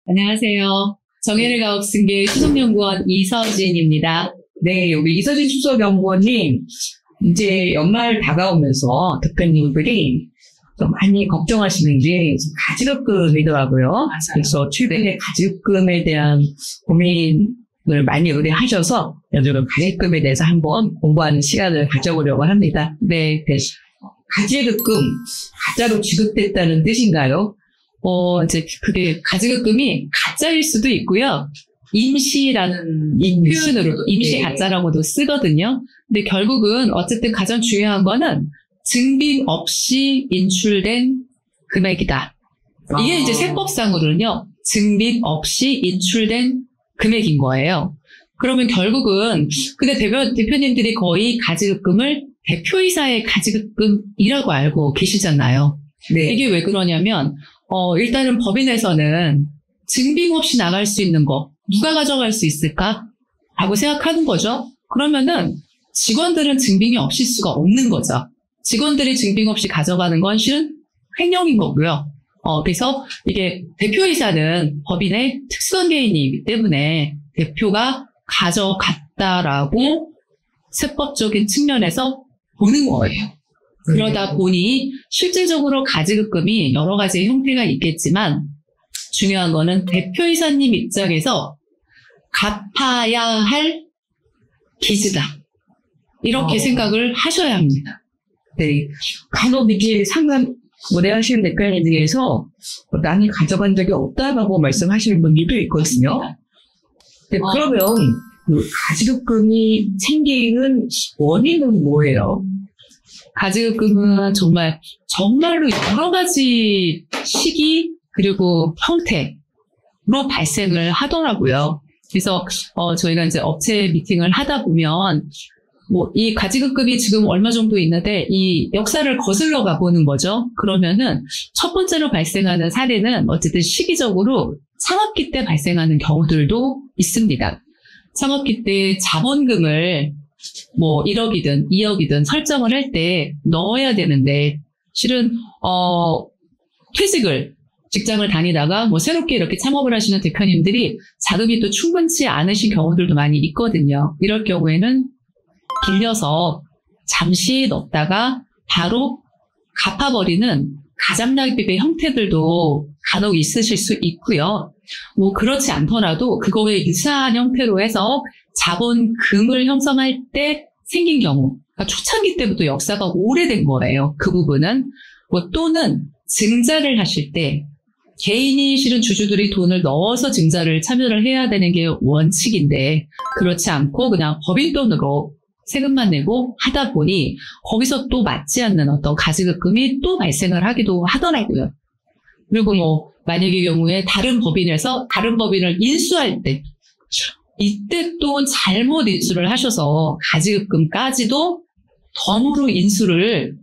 안녕하세요. 정혜를 가옥승계 수석연구원 이서진입니다. 네, 우리 이서진 수석연구원님, 이제 연말 다가오면서 대표님들이 좀 많이 걱정하시는 게 가지급금이더라고요. 그래서 최근에 가지급금에 대한 고민을 많이 의뢰하셔서 오늘은 가지급금에 대해서 한번 공부하는 시간을 가져보려고 합니다. 네, 가지급금, 가짜로 지급됐다는 뜻인가요? 이제 그게 가지급금이 가짜일 수도 있고요. 임시라는 표현으로도 임시 가짜라고도 쓰거든요. 근데 결국은 어쨌든 가장 중요한 거는 증빙 없이 인출된 금액이다. 이게 이제 세법상으로는요, 증빙 없이 인출된 금액인 거예요. 그러면 결국은 근데 대표님들이 거의 가지급금을 대표이사의 가지급금이라고 알고 계시잖아요. 네. 이게 왜 그러냐면 일단은 법인에서는 증빙 없이 나갈 수 있는 거 누가 가져갈 수 있을까? 라고 생각하는 거죠. 그러면은 직원들은 증빙이 없을 수가 없는 거죠. 직원들이 증빙 없이 가져가는 건 실은 횡령인 거고요. 그래서 이게 대표이사는 법인의 특수한 개인이기 때문에 대표가 가져갔다라고 세법적인 측면에서 보는 거예요. 그러다 보니 실질적으로 가지급금이 여러 가지 형태가 있겠지만 중요한 거는 대표이사님 입장에서 갚아야 할 빚이다. 이렇게 생각을 하셔야 합니다. 네. 간혹 이게 상담 하시는 대표님들에서 나는 가져간 적이 없다라고 말씀하시는 분들도 있거든요. 네, 그러면 가지급금이 생기는 원인은 뭐예요? 가지급금은 정말로 여러 가지 시기 그리고 형태로 발생을 하더라고요. 그래서 저희가 이제 업체 미팅을 하다 보면 이 가지급금이 지금 얼마 정도 있는데 이 역사를 거슬러 가보는 거죠. 그러면은 첫 번째로 발생하는 사례는 어쨌든 시기적으로 창업기 때 발생하는 경우들도 있습니다. 창업기 때 자본금을 1억이든 2억이든 설정을 할 때 넣어야 되는데 실은 직장을 다니다가 새롭게 이렇게 창업을 하시는 대표님들이 자금이 또 충분치 않으신 경우들도 많이 있거든요. 이럴 경우에는 빌려서 잠시 넣었다가 바로 갚아버리는 가장납입의 형태들도 간혹 있으실 수 있고요. 그렇지 않더라도 그거에 유사한 형태로 해서 자본금을 형성할 때 생긴 경우, 그러니까 초창기 때부터 역사가 오래된 거예요. 그 부분은 또는 증자를 하실 때 개인이 실은 주주들이 돈을 넣어서 증자를 참여를 해야 되는 게 원칙인데 그렇지 않고 그냥 법인 돈으로 세금만 내고 하다 보니 거기서 또 맞지 않는 어떤 가지급금이 또 발생을 하기도 하더라고요. 그리고 만약의 경우에 다른 법인을 인수할 때 이때 또 잘못 인수를 하셔서 가지급금까지도 덤으로 인수를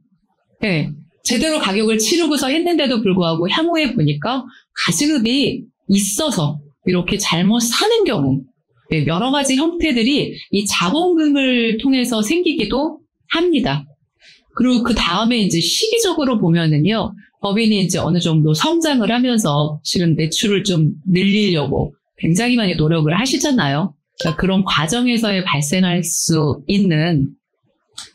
제대로 가격을 치르고서 했는데도 불구하고 향후에 보니까 가지급이 있어서 이렇게 잘못 사는 경우 여러 가지 형태들이 이 자본금을 통해서 생기기도 합니다. 그리고 그 다음에 이제 시기적으로 보면은요, 법인이 이제 어느 정도 성장을 하면서 실은 매출을 좀 늘리려고 굉장히 많이 노력을 하시잖아요. 그러니까 그런 과정에서 발생할 수 있는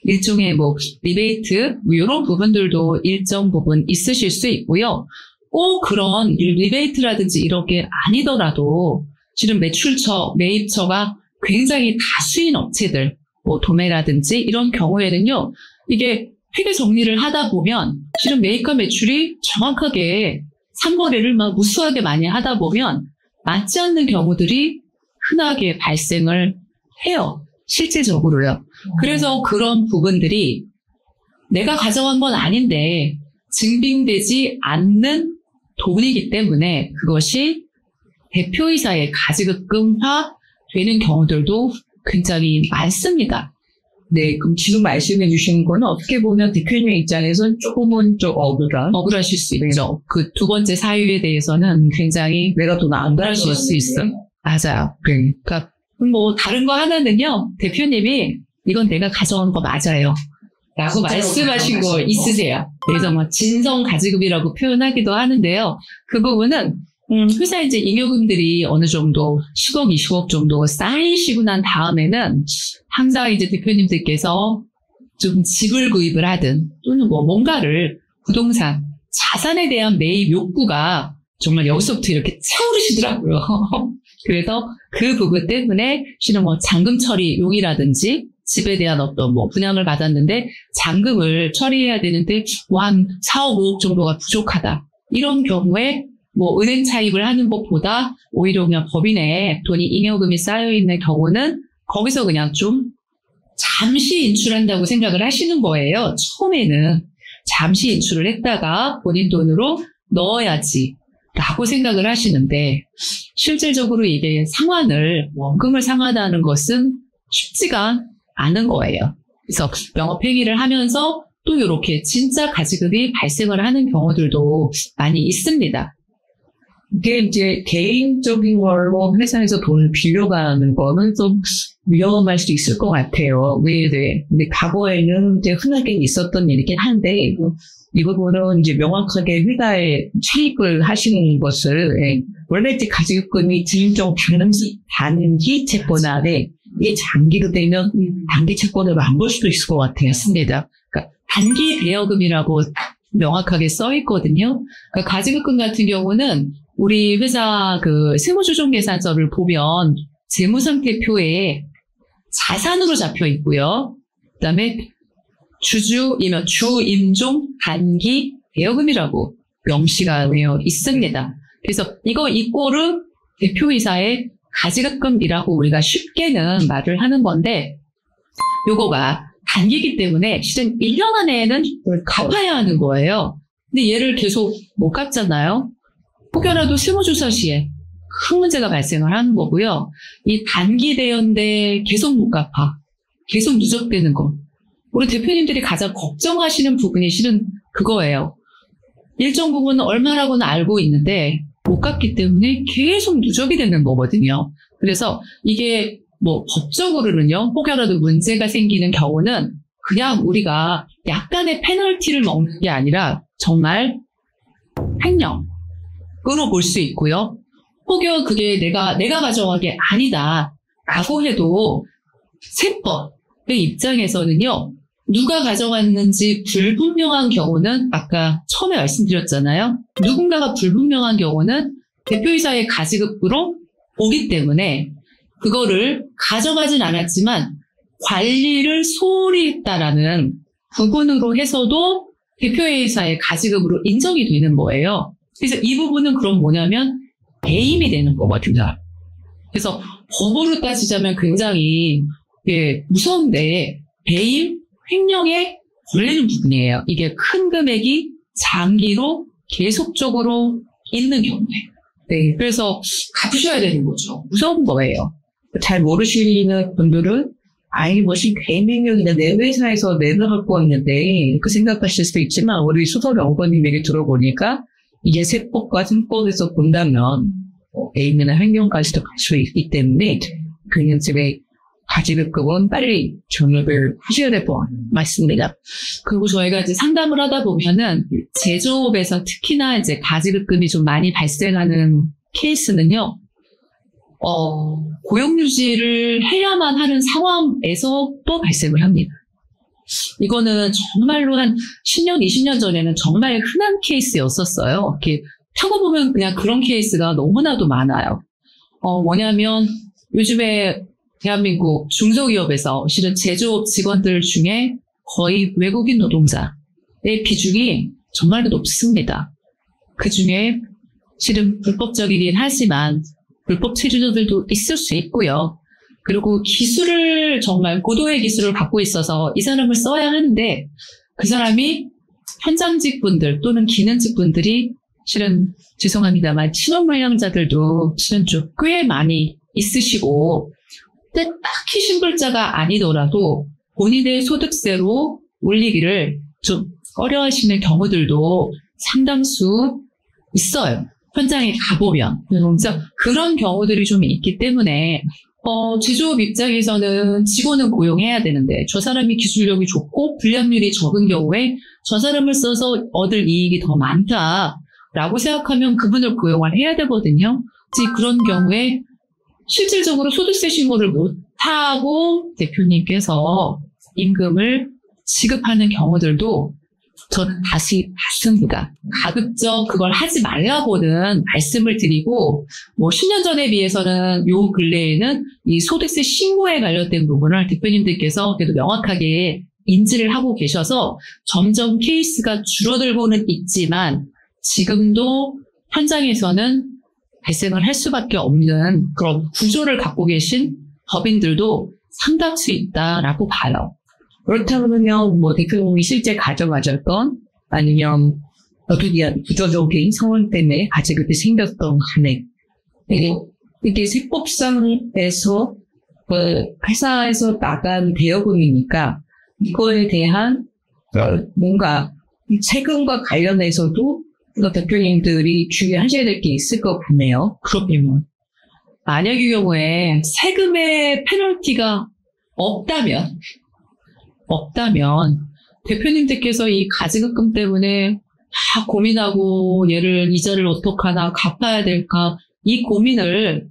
일종의 리베이트, 이런 부분들도 일정 부분 있으실 수 있고요. 꼭 그런 리베이트라든지 이런 게 아니더라도 실은 매입처가 굉장히 다수인 업체들, 도매라든지 이런 경우에는요, 이게 회계 정리를 하다 보면 실은 매입과 매출이 정확하게 상거래를 무수하게 많이 하다 보면 맞지 않는 경우들이 흔하게 발생을 해요. 실제적으로요. 그래서 그런 부분들이 내가 가져간 건 아닌데 증빙되지 않는 돈이기 때문에 그것이 대표이사의 가지급금화 되는 경우들도 굉장히 많습니다. 네, 그럼 지금 말씀해 주신 거는 어떻게 보면 대표님 입장에서는 조금은 좀 억울하실 수 있죠. 그 두 번째 사유에 대해서는 굉장히 내가 돈 안 억울하실 수 있어. 맞아요. 그러니까 다른 거 하나는요, 대표님이 이건 내가 가져온 거 맞아요 라고 말씀하신 거 있으세요. 그래서 진성 가지급이라고 표현하기도 하는데요. 그 부분은 회사 이제 잉여금들이 어느 정도 10억, 20억 정도 쌓이시고 난 다음에는 항상 이제 대표님들께서 좀 집을 구입을 하든 또는 뭐 뭔가를 부동산, 자산에 대한 매입 욕구가 정말 여기서부터 이렇게 차오르시더라고요. 그래서 그 부분 때문에 실은 뭐 잔금 처리용이라든지 집에 대한 어떤 뭐 분양을 받았는데 잔금을 처리해야 되는데 뭐 한 4억, 5억 정도가 부족하다. 이런 경우에 뭐 은행 차입을 하는 것보다 오히려 그냥 법인에 돈이 잉여금이 쌓여있는 경우는 거기서 그냥 좀 잠시 인출한다고 생각을 하시는 거예요. 처음에는 잠시 인출을 했다가 본인 돈으로 넣어야지 라고 생각을 하시는데 실질적으로 이게 상환을 원금을 상환하는 것은 쉽지가 않은 거예요. 그래서 영업행위를 하면서 또 이렇게 진짜 가지급이 발생을 하는 경우들도 많이 있습니다. 이게 이제 개인적인 걸로 회사에서 돈을 빌려가는 거는 좀 위험할 수 있을 것 같아요. 근데 과거에는 이제 흔하게 있었던 일이긴 한데, 이 부분은 이제 명확하게 회사에 차입을 하시는 것을, 원래 이제 가지급금이 진정 단기 채권안에 이게 장기로 되면 단기 채권으로 안 볼 수도 있을 것 같아요. 맞습니다. 그러니까 단기 대여금이라고 명확하게 써 있거든요. 그러니까 가지급금 같은 경우는 우리 회사 그 세무조정계산서를 보면 재무상태표에 자산으로 잡혀 있고요. 그다음에 주주이면 주임종 단기 대여금이라고 명시가 되어 있습니다. 그래서 이거 이꼬르 대표이사의 가지급금이라고 우리가 쉽게는 말을 하는 건데 요거가 단기이기 때문에 실은 1년 안에는 갚아야 하는 거예요. 근데 얘를 계속 못 갚잖아요. 혹여라도 세무조사 시에 큰 문제가 발생을 하는 거고요. 이 단기 대여인데 계속 못 갚아. 계속 누적되는 거. 우리 대표님들이 가장 걱정하시는 부분이 실은 그거예요. 일정 부분은 얼마라고는 알고 있는데 못 갚기 때문에 계속 누적이 되는 거거든요. 그래서 이게 뭐 법적으로는요. 혹여라도 문제가 생기는 경우는 그냥 우리가 약간의 페널티를 먹는 게 아니라 정말 횡령으로 볼 수 있고요. 혹여 그게 내가 가져간 게 아니다라고 해도 세법의 입장에서는요. 누가 가져갔는지 불분명한 경우는 아까 처음에 말씀드렸잖아요. 누군가가 불분명한 경우는 대표이사의 가지급으로 보기 때문에 그거를 가져가진 않았지만 관리를 소홀히 했다라는 부분으로 해서도 대표이사의 가지급으로 인정이 되는 거예요. 그래서 이 부분은 그럼 뭐냐면 배임이 되는 거거든요. 그래서 법으로 따지자면 굉장히 무서운데 배임, 횡령에 걸리는 부분이에요. 이게 큰 금액이 장기로 계속적으로 있는 경우에. 네, 그래서 갚으셔야 되는 거죠. 무서운 거예요. 잘 모르시는 분들은 무슨 개명령이나 내 회사에서 내놓을 거 있는데 이렇게 생각하실 수도 있지만 우리 수석연구원님 얘기 들어보니까 이게 세법과 증권에서 본다면 배임이나 횡령까지도 갈 수 있기 때문에 그냥 집에 가지급금은 빨리 전업을 하셔야 될 것 같습니다. 그리고 저희가 이제 상담을 하다 보면은 제조업에서 특히나 이제 가지급금이 좀 많이 발생하는 케이스는요. 고용 유지를 해야만 하는 상황에서 또 발생을 합니다. 이거는 정말로 한 10년, 20년 전에는 정말 흔한 케이스였었어요. 이렇게 타고 보면 그냥 그런 케이스가 너무나도 많아요. 뭐냐면 요즘에 대한민국 중소기업에서 실은 제조업 직원들 중에 거의 외국인 노동자의 비중이 정말로 높습니다. 그 중에 실은 불법적이긴 하지만 불법 체류자들도 있을 수 있고요. 그리고 기술을 정말 고도의 기술을 갖고 있어서 이 사람을 써야 하는데 그 사람이 현장직 분들 또는 기능직 분들이 실은 죄송합니다만 친원불량자들도 실은 좀 꽤 많이 있으시고 근데 딱히 신불자가 아니더라도 본인의 소득세로 올리기를 좀 꺼려하시는 경우들도 상당수 있어요. 현장에 가보면. 그래서 그런 경우들이 좀 있기 때문에 제조업 입장에서는 직원은 고용해야 되는데 저 사람이 기술력이 좋고 불량률이 적은 경우에 저 사람을 써서 얻을 이익이 더 많다. 라고 생각하면 그분을 고용을 해야 되거든요. 그런 경우에 실질적으로 소득세 신고를 못하고 대표님께서 임금을 지급하는 경우들도 저는 다시 봤습니다. 가급적 그걸 하지 말라고는 말씀을 드리고, 10년 전에 비해서는 요 근래에는 이 소득세 신고에 관련된 부분을 대표님들께서 그래도 명확하게 인지를 하고 계셔서 점점 케이스가 줄어들고는 있지만, 지금도 현장에서는 발생을 할 수밖에 없는 그런 구조를 갖고 계신 법인들도 상당수 있다라고 봐요. 그렇다면요, 대표님이 실제 가져가셨던, 아니면 어떻게 구조적인 상황 때문에 아직 그때 생겼던 간에, 이게 세법상에서, 회사에서 나간 대여금이니까, 이거에 대한, 뭔가, 세금과 관련해서도, 대표님들이 주의하셔야 될 게 있을 것 같네요. 그럼요. 만약의 경우에 세금의 페널티가 없다면 대표님들께서 이 가지급금 때문에 다 고민하고 얘를 이자를 어떡하나 갚아야 될까 이 고민을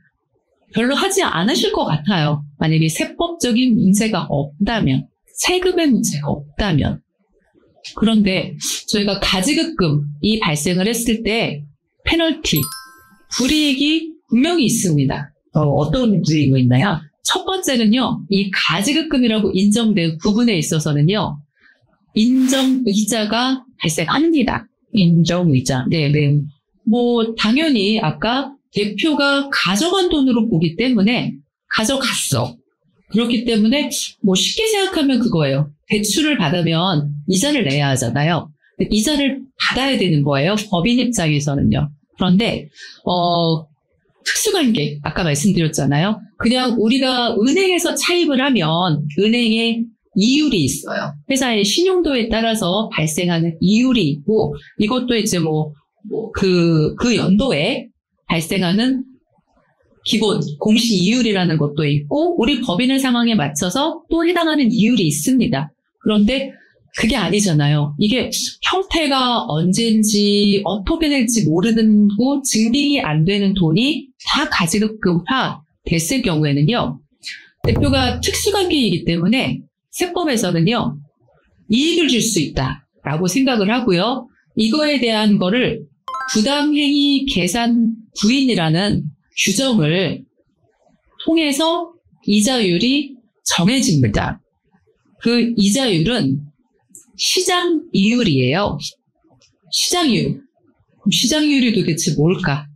별로 하지 않으실 것 같아요. 만약에 세법적인 문제가 없다면, 세금의 문제가 없다면. 그런데 저희가 가지급금이 발생을 했을 때 페널티, 불이익이 분명히 있습니다. 어떤 불이익이 있나요? 첫 번째는요, 이 가지급금이라고 인정된 부분에 있어서는요, 인정이자가 발생합니다. 인정이자. 네. 당연히 아까 대표가 가져간 돈으로 보기 때문에 가져갔어. 그렇기 때문에 쉽게 생각하면 그거예요. 대출을 받으면 이자를 내야 하잖아요. 이자를 받아야 되는 거예요. 법인 입장에서는요. 그런데 특수관계, 아까 말씀드렸잖아요. 그냥 우리가 은행에서 차입을 하면 은행에 이율이 있어요. 회사의 신용도에 따라서 발생하는 이율이 있고, 이것도 이제 그 연도에 발생하는 기본 공시 이율이라는 것도 있고, 우리 법인의 상황에 맞춰서 또 해당하는 이율이 있습니다. 그런데 그게 아니잖아요. 이게 형태가 언젠지 어떻게 될지 모르는 거 증빙이 안 되는 돈이 다 가지급금화 됐을 경우에는요, 대표가 특수관계이기 때문에 세법에서는요, 이익을 줄 수 있다라고 생각을 하고요. 이거에 대한 거를 부당행위 계산 부인이라는 규정을 통해서 이자율이 정해집니다. 그 이자율은 시장 이율이에요. 시장이율. 시장이율이 도대체 뭘까?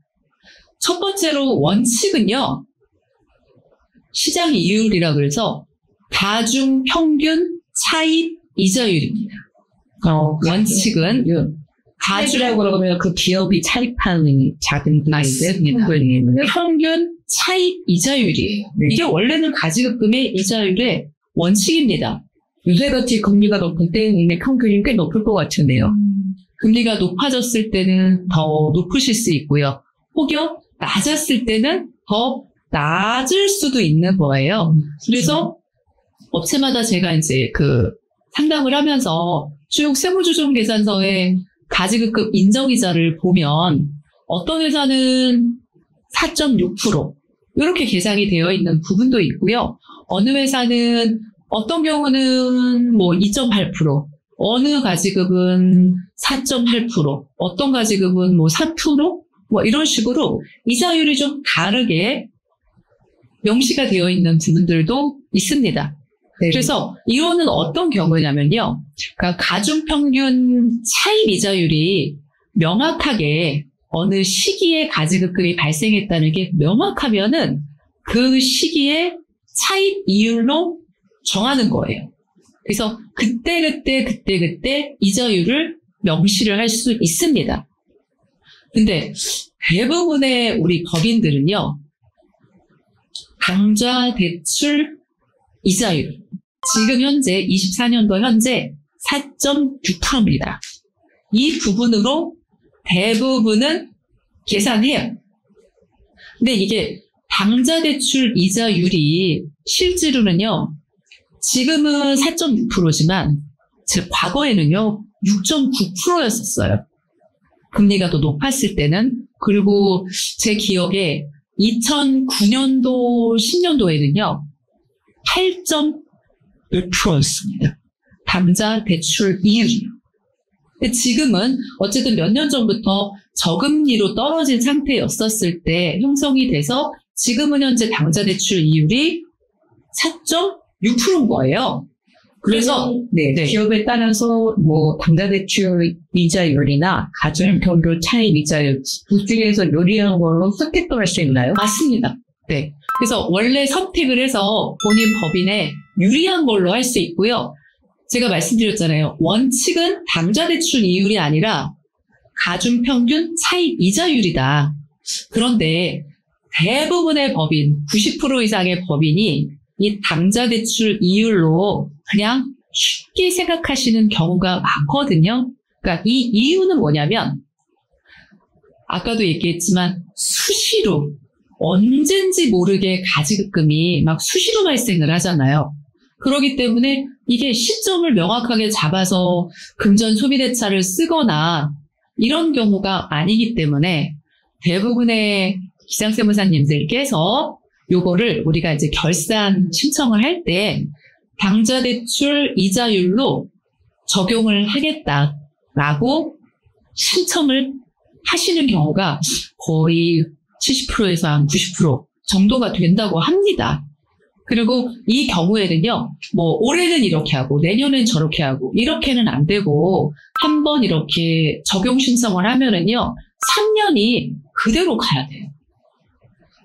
첫 번째로 원칙은요, 시장 이율이라 그래서 가중 평균 차입 이자율입니다. 원칙은 가주라고 그러면 그 기업이 차입하는 작은 맞습니다. 평균 차입 이자율이에요. 네. 이게 원래는 가지급금의 이자율의 원칙입니다. 요새같이 금리가 높을 때는 평균이 꽤 높을 것 같은데요. 금리가 높아졌을 때는 더 높으실 수 있고요. 혹여 낮았을 때는 더 낮을 수도 있는 거예요. 그래서 업체마다 제가 이제 상담을 하면서 쭉 세무조정계산서에 가지급금 인정이자를 보면 어떤 회사는 4.6% 이렇게 계산이 되어 있는 부분도 있고요. 어느 회사는 어떤 경우는 2.8%, 어느 가지급은 4.8%, 어떤 가지급은 4%, 이런 식으로 이자율이 좀 다르게 명시가 되어 있는 부분들도 있습니다. 네. 그래서 이거는 어떤 경우냐면요. 그러니까 가중평균 차입 이자율이 명확하게 어느 시기에 가지급금이 발생했다는 게 명확하면은 그 시기에 차입 이율로 정하는 거예요. 그래서 그때 이자율을 명시를 할 수 있습니다. 근데 대부분의 우리 법인들은요, 당좌 대출 이자율, 지금 현재 24년도 현재 4.6%입니다. 이 부분으로 대부분은 계산해요. 근데 이게 당좌 대출 이자율이 실제로는요, 지금은 4.6%지만 제 과거에는요 6.9%였었어요. 금리가 더 높았을 때는. 그리고 제 기억에 2009년도, 10년도에는요, 8.1%였습니다. 당좌 대출 이율이요. 근데 지금은 어쨌든 몇 년 전부터 저금리로 떨어진 상태였었을 때 형성이 돼서 지금은 현재 당좌 대출 이율이 4.6%인 거예요. 그래서 네, 기업에 따라서 뭐 당좌대출 이자율이나 가중평균 차익 이자율 그 중에서 요리한 걸로 선택도 할 수 있나요? 맞습니다. 네. 그래서 원래 선택을 해서 본인 법인에 유리한 걸로 할 수 있고요. 제가 말씀드렸잖아요. 원칙은 당좌대출 이율이 아니라 가중평균 차익 이자율이다. 그런데 대부분의 법인, 90% 이상의 법인이 이 당좌대출 이율로 그냥 쉽게 생각하시는 경우가 많거든요. 그러니까 이 이유는 뭐냐면 아까도 얘기했지만 수시로 언젠지 모르게 가지급금이 막 수시로 발생을 하잖아요. 그렇기 때문에 이게 시점을 명확하게 잡아서 금전 소비대차를 쓰거나 이런 경우가 아니기 때문에 대부분의 기장세무사님들께서 요거를 우리가 이제 결산 신청을 할 때 당좌대출 이자율로 적용을 하겠다라고 신청을 하시는 경우가 거의 70%에서 한 90% 정도가 된다고 합니다. 그리고 이 경우에는요, 뭐 올해는 이렇게 하고 내년엔 저렇게 하고 이렇게는 안 되고 한번 이렇게 적용 신청을 하면은요 3년이 그대로 가야 돼요.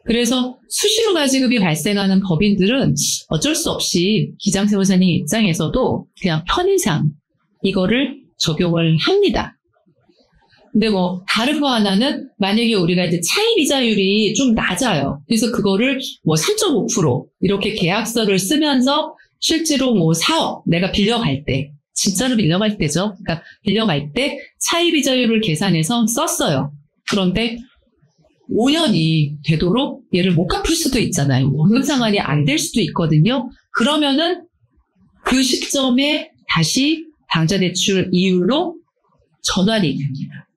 그래서 수시로 가지급이 발생하는 법인들은 어쩔 수 없이 기장세무사님 입장에서도 그냥 편의상 이거를 적용을 합니다. 근데 뭐 다른 거 하나는 만약에 우리가 이제 차입 이자율이 좀 낮아요. 그래서 그거를 뭐 3.5% 이렇게 계약서를 쓰면서 실제로 뭐 4억 내가 빌려갈 때 진짜로 빌려갈 때죠. 그러니까 빌려갈 때 차입 이자율을 계산해서 썼어요. 그런데 5년이 되도록 얘를 못 갚을 수도 있잖아요. 원금 상환이 안 될 수도 있거든요. 그러면은 그 시점에 다시 당좌대출 이율로 전환이 됩니다.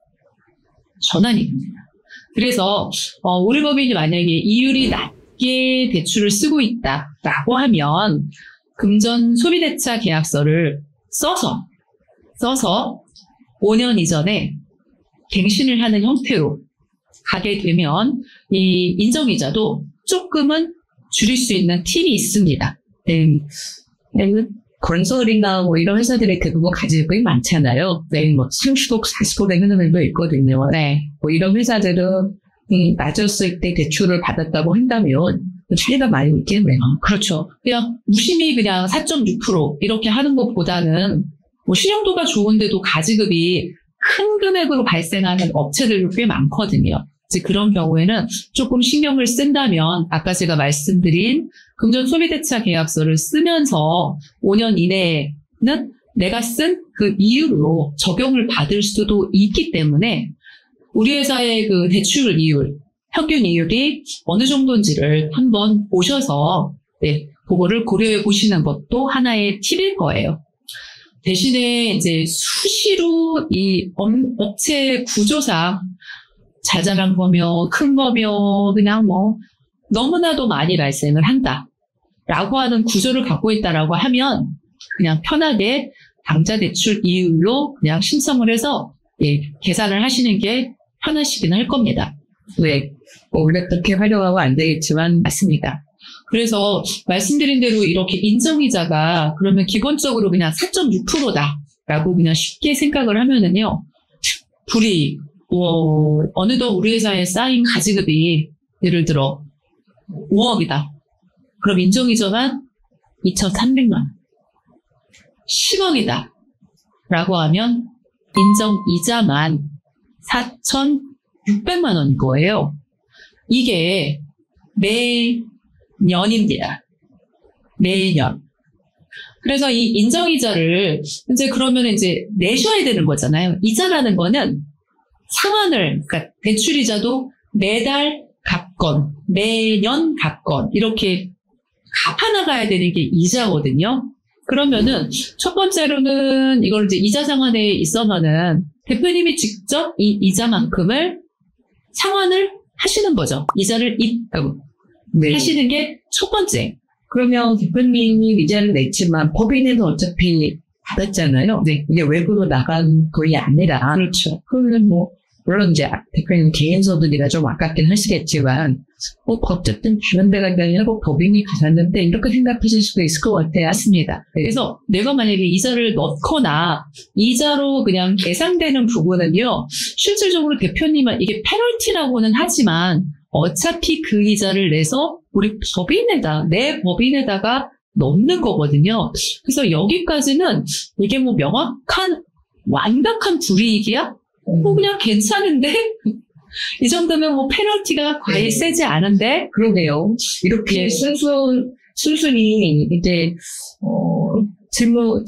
전환이 됩니다. 그래서 우리 법인이 만약에 이율이 낮게 대출을 쓰고 있다라고 하면 금전 소비대차 계약서를 써서 5년 이전에 갱신을 하는 형태로 가게 되면 이 인정이자도 조금은 줄일 수 있는 팁이 있습니다. 네. 건설이나 뭐 이런 회사들의 대부분 가지급이 많잖아요. 네, 뭐 30억, 40억 내는 회사도 있거든요. 네. 뭐 이런 회사들은 낮았을 때 대출을 받았다고 한다면 차이가 많이 있겠네요. 그렇죠. 그냥 무심히 그냥 4.6% 이렇게 하는 것보다는 뭐 신용도가 좋은데도 가지급이 큰 금액으로 발생하는 업체들도 꽤 많거든요. 이제 그런 경우에는 조금 신경을 쓴다면 아까 제가 말씀드린 금전 소비대차 계약서를 쓰면서 5년 이내에는 내가 쓴 그 이율로 적용을 받을 수도 있기 때문에 우리 회사의 그 대출 이율, 평균 이율이 어느 정도인지를 한번 보셔서 그거를 고려해 보시는 것도 하나의 팁일 거예요. 대신에 이제 수시로 이 업체 구조상 자잘한 거며 큰 거며 그냥 뭐 너무나도 많이 발생을 한다라고 하는 구조를 갖고 있다라고 하면 그냥 편하게 당좌대출 이율로 그냥 신청을 해서 계산을 하시는 게 편하시긴 할 겁니다. 네, 원래 그렇게 활용하고 안 되겠지만 맞습니다. 그래서 말씀드린 대로 이렇게 인정이자가 그러면 기본적으로 그냥 4.6%다라고 그냥 쉽게 생각을 하면은요, 불이익, 어느덧 우리 회사에 쌓인 가지급이 예를 들어 5억이다. 그럼 인정이자만 2,300만 원. 10억이다. 라고 하면 인정이자만 4,600만 원인 거예요. 이게 매년입니다. 매년. 그래서 이 인정이자를 이제 그러면 이제 내셔야 되는 거잖아요. 이자라는 거는 상환을, 그러니까 대출이자도 매달 갚건, 매년 갚건, 이렇게 갚아나가야 되는 게 이자거든요. 그러면은, 첫 번째로는 이걸 이제 이자 상환에 있어서는 대표님이 직접 이 이자만큼을 상환을 하시는 거죠. 이자를 네. 하시는 게 첫 번째. 그러면 대표님이 이자를 냈지만 법인에는 어차피 받았잖아요. 네. 이게 외부로 나간 돈이 아니라. 그렇죠. 그러면 뭐, 물론 이제 대표님 개인 소득이라 좀 아깝긴 하시겠지만, 어쨌든 다른 데가 아니라 법인이 가졌는데 이렇게 생각하실 수도 있을 것 같아요. 맞습니다. 네. 그래서 내가 만약에 이자를 넣거나 이자로 그냥 계산되는 부분은요, 실질적으로 대표님은 이게 페널티라고는 하지만 어차피 그 이자를 내서 우리 내 법인에다가 넣는 거거든요. 그래서 여기까지는 이게 뭐 명확한, 완벽한 불이익이야? 뭐 그냥 괜찮은데? 이 정도면 뭐 페널티가 과히 세지 않은데? 그러게요. 이렇게 예. 순순히 이제, 채무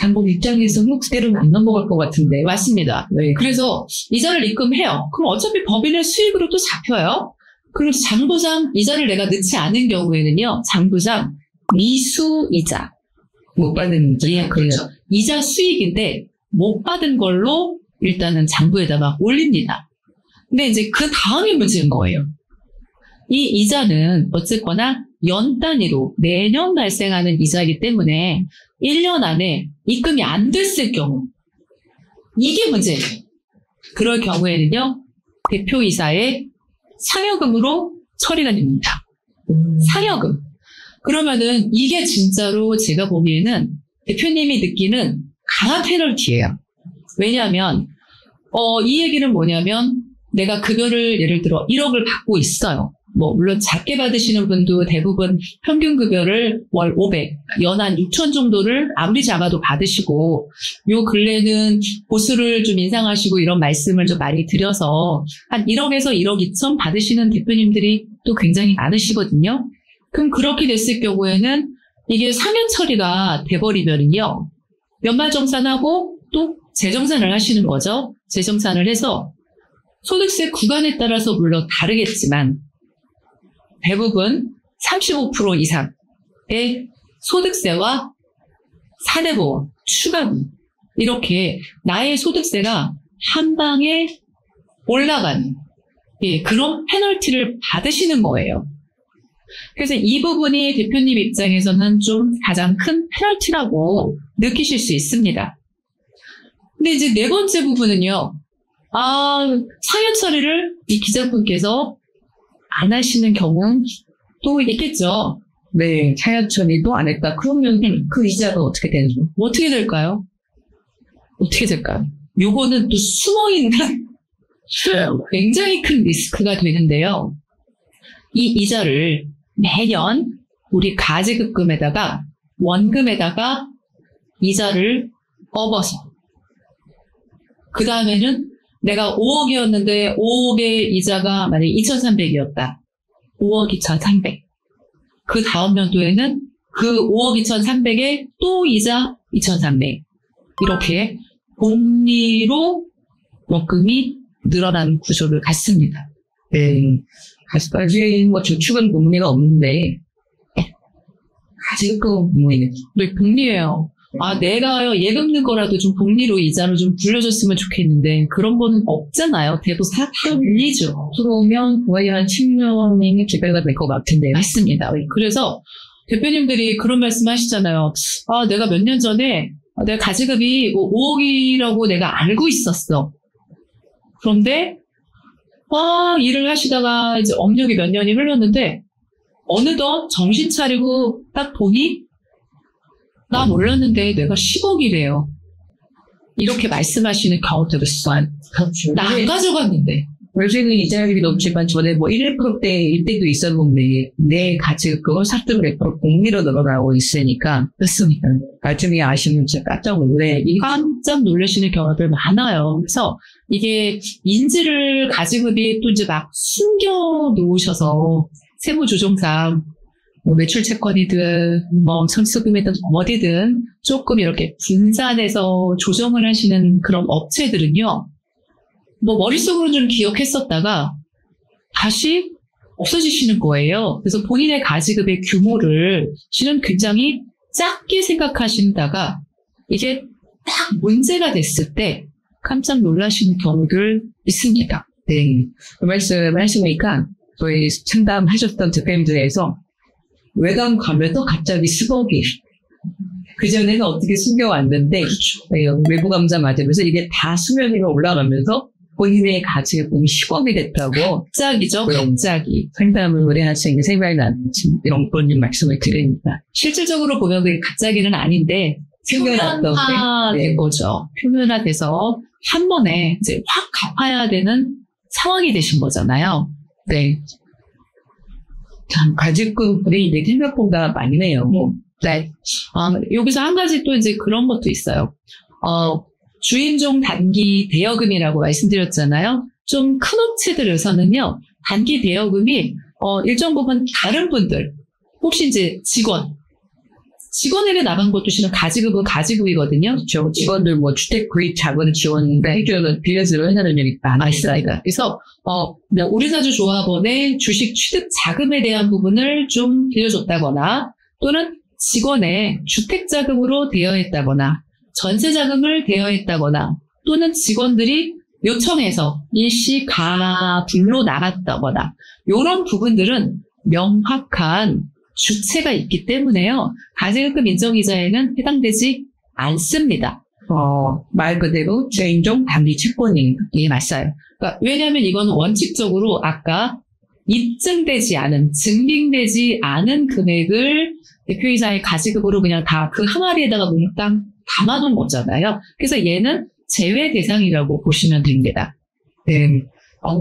당국 입장에서는 그대로는 안 넘어갈 것 같은데. 맞습니다. 네. 그래서 이자를 입금해요. 그럼 어차피 법인의 수익으로 또 잡혀요. 그래서 장부상 이자를 내가 넣지 않은 경우에는요, 장부상 미수이자. 못 받는 이자. 예, 그렇죠. 이자 수익인데 못 받은 걸로 일단은 장부에다가 올립니다. 근데 이제 그 다음이 문제인 거예요. 이 이자는 어쨌거나 연 단위로 매년 발생하는 이자이기 때문에 1년 안에 입금이 안 됐을 경우, 이게 문제예요. 그럴 경우에는요, 대표이사의 상여금으로 처리가 됩니다. 상여금. 그러면은 이게 진짜로 제가 보기에는 대표님이 느끼는 강한 페널티예요. 왜냐하면 이 얘기는 뭐냐면 내가 급여를 예를 들어 1억을 받고 있어요. 뭐 물론 작게 받으시는 분도 대부분 평균 급여를 월 500, 연한 6천 정도를 아무리 작아도 받으시고, 요 근래는 보수를 좀 인상하시고 이런 말씀을 좀 많이 드려서 한 1억에서 1억 2천 받으시는 대표님들이 또 굉장히 많으시거든요. 그럼 그렇게 됐을 경우에는 이게 상연 처리가 돼버리면요, 연말정산하고 또 재정산을 하시는 거죠. 재정산을 해서 소득세 구간에 따라서 물론 다르겠지만 대부분 35% 이상의 소득세와 사대보험, 추가금, 이렇게 나의 소득세가 한 방에 올라가는, 그런 페널티를 받으시는 거예요. 그래서 이 부분이 대표님 입장에서는 좀 가장 큰 페널티라고 느끼실 수 있습니다. 근데 이제 네 번째 부분은요, 상여 처리를 이 기자분께서 안 하시는 경우도 있겠죠. 네, 상여 처리도 안 했다. 그러면 그 이자가 어떻게 되죠? 어떻게 될까요? 어떻게 될까요? 요거는 또 숨어있는 굉장히 큰 리스크가 되는데요. 이 이자를 매년 우리 가지급금에다가 원금에다가 이자를 업어서, 그 다음에는 내가 5억이었는데 5억의 이자가 만약에 2,300이었다. 5억 2,300. 그 다음 연도에는 그 5억 2,300에 또 이자 2,300. 이렇게 복리로 원금이 늘어나는 구조를 갖습니다. 네. 아직까지 뭐 저축은 복리가 없는데, 가지급금 복리는. 네, 복리예요. 내가 예금 넣은 거라도 좀 복리로 이자를 좀 불려줬으면 좋겠는데 그런 거는 없잖아요. 대부분 다 복리죠. 들어오면 거의 한 10년이 기대가 될 것 같은데. 맞습니다. 그래서 대표님들이 그런 말씀 하시잖아요. 내가 몇 년 전에 내가 가지급이 5억이라고 내가 알고 있었어. 그런데 일을 하시다가 이제 업력이 몇 년이 흘렀는데 어느덧 정신 차리고 딱 보니 나 몰랐는데 내가 10억이래요. 이렇게 말씀하시는 경우도 있어요. 그렇죠. 나 안 가져갔는데. 요새는 이자율이 높지만 전에 뭐 1%대일 때도 있었는데 내 가지급금을 4.1% 복리로 늘어나고 있으니까. 그렇습니다. 나중에 아시면 진짜 깜짝 놀라시는 경우들 많아요. 그래서 이게 인지를 가지급이 또 이제 막 숨겨 놓으셔서 세무조정상 뭐 매출 채권이든 뭐 선수금이든 어디든 조금 이렇게 분산해서 조정을 하시는 그런 업체들은요, 뭐 머릿속으로 좀 기억했었다가 다시 없어지시는 거예요. 그래서 본인의 가지급의 규모를 실은 굉장히 작게 생각하신다가 이게 딱 문제가 됐을 때 깜짝 놀라시는 경우들 있습니다. 네. 그 말씀하시니까 저희 상담하셨던 대표님들에서 외관 가면서 갑자기 스벅이 그전에는 어떻게 숨겨왔는데 외부 감자 맞으면서 이게 다 수면 위로 올라가면서 본인의 가지고 시범이 됐다고 갑자기죠. 갑자기. 상담을 오래 하시는 게 생각이 나는 이런 분님 말씀을 드립니다. 실질적으로 보면 그게 갑자기는 아닌데 표면화된 거죠. 표면화돼서 한 번에 이제 확 갚아야 되는 상황이 되신 거잖아요. 네. 참 가지급이 이제 생각보다 많네요. 네. 여기서 한 가지 또 이제 그런 것도 있어요. 주인종 단기 대여금이라고 말씀드렸잖아요. 좀 큰 업체들에서는요, 단기 대여금이, 일정 부분 다른 분들, 혹시 이제 직원에게 나간 것도 실은 가지급은 가지급이거든요. 그렇죠. 직원들 뭐 주택 구입 자본 지원 해주는 빌려주는 회사는 여기 많습니다. 그래서, 우리사주조합원의 주식 취득 자금에 대한 부분을 좀 빌려줬다거나, 또는 직원의 주택 자금으로 대여했다거나, 전세 자금을 대여했다거나 또는 직원들이 요청해서 일시 가불로 나갔다거나 이런 부분들은 명확한 주체가 있기 때문에요. 가지급금 인정이자에는 해당되지 않습니다. 말 그대로 주인종 단기 채권입니다. 예, 맞아요. 그러니까 왜냐하면 이건 원칙적으로 아까 입증되지 않은, 증빙되지 않은 금액을 대표이사의 가지급으로 그냥 다 그 항아리에다가 몽땅 담아놓은 거잖아요. 그래서 얘는 제외 대상이라고 보시면 됩니다. 네.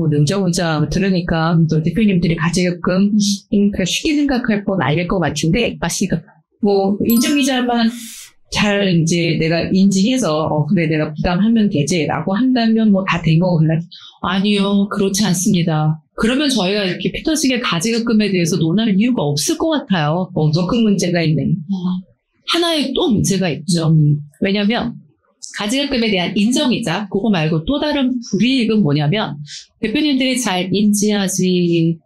능정자 들으니까 또 대표님들이 가지급금 쉽게 생각할 건 알릴 것 같은데, 맞습니다. 뭐 인정이자만 잘 이제 내가 인지해서 그래 내가 부담하면 되지라고 한다면 뭐 다 된 거구나. 아니요, 그렇지 않습니다. 그러면 저희가 이렇게 피터지게 가지급금에 대해서 논할 이유가 없을 것 같아요. 더 큰 문제가 있네. 하나의 또 문제가 있죠. 왜냐하면 가지급금에 대한 인정이자 그거 말고 또 다른 불이익은 뭐냐면 대표님들이 잘 인지하지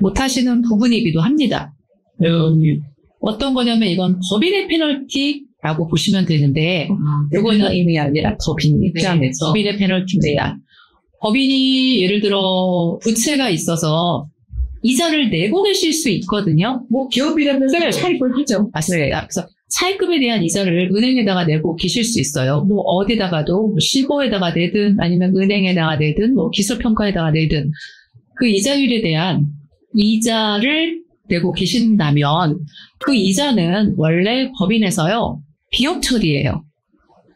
못하시는 부분이기도 합니다. 어떤 거냐면 이건 법인의 페널티라고 보시면 되는데 이거는 의미 아니라 법인 입장에서 법인의 페널티입니다. 법인이 예를 들어 부채가 있어서 이자를 내고 계실 수 있거든요. 뭐 기업이라면 차입을 하죠. 맞습니다. 그래서 차입금에 대한 이자를 은행에다가 내고 계실 수 있어요. 뭐 어디다가도 뭐 실버에다가 내든 아니면 은행에다가 내든 뭐 기술평가에다가 내든 그 이자율에 대한 이자를 내고 계신다면 그 이자는 원래 법인에서요 비용 처리예요.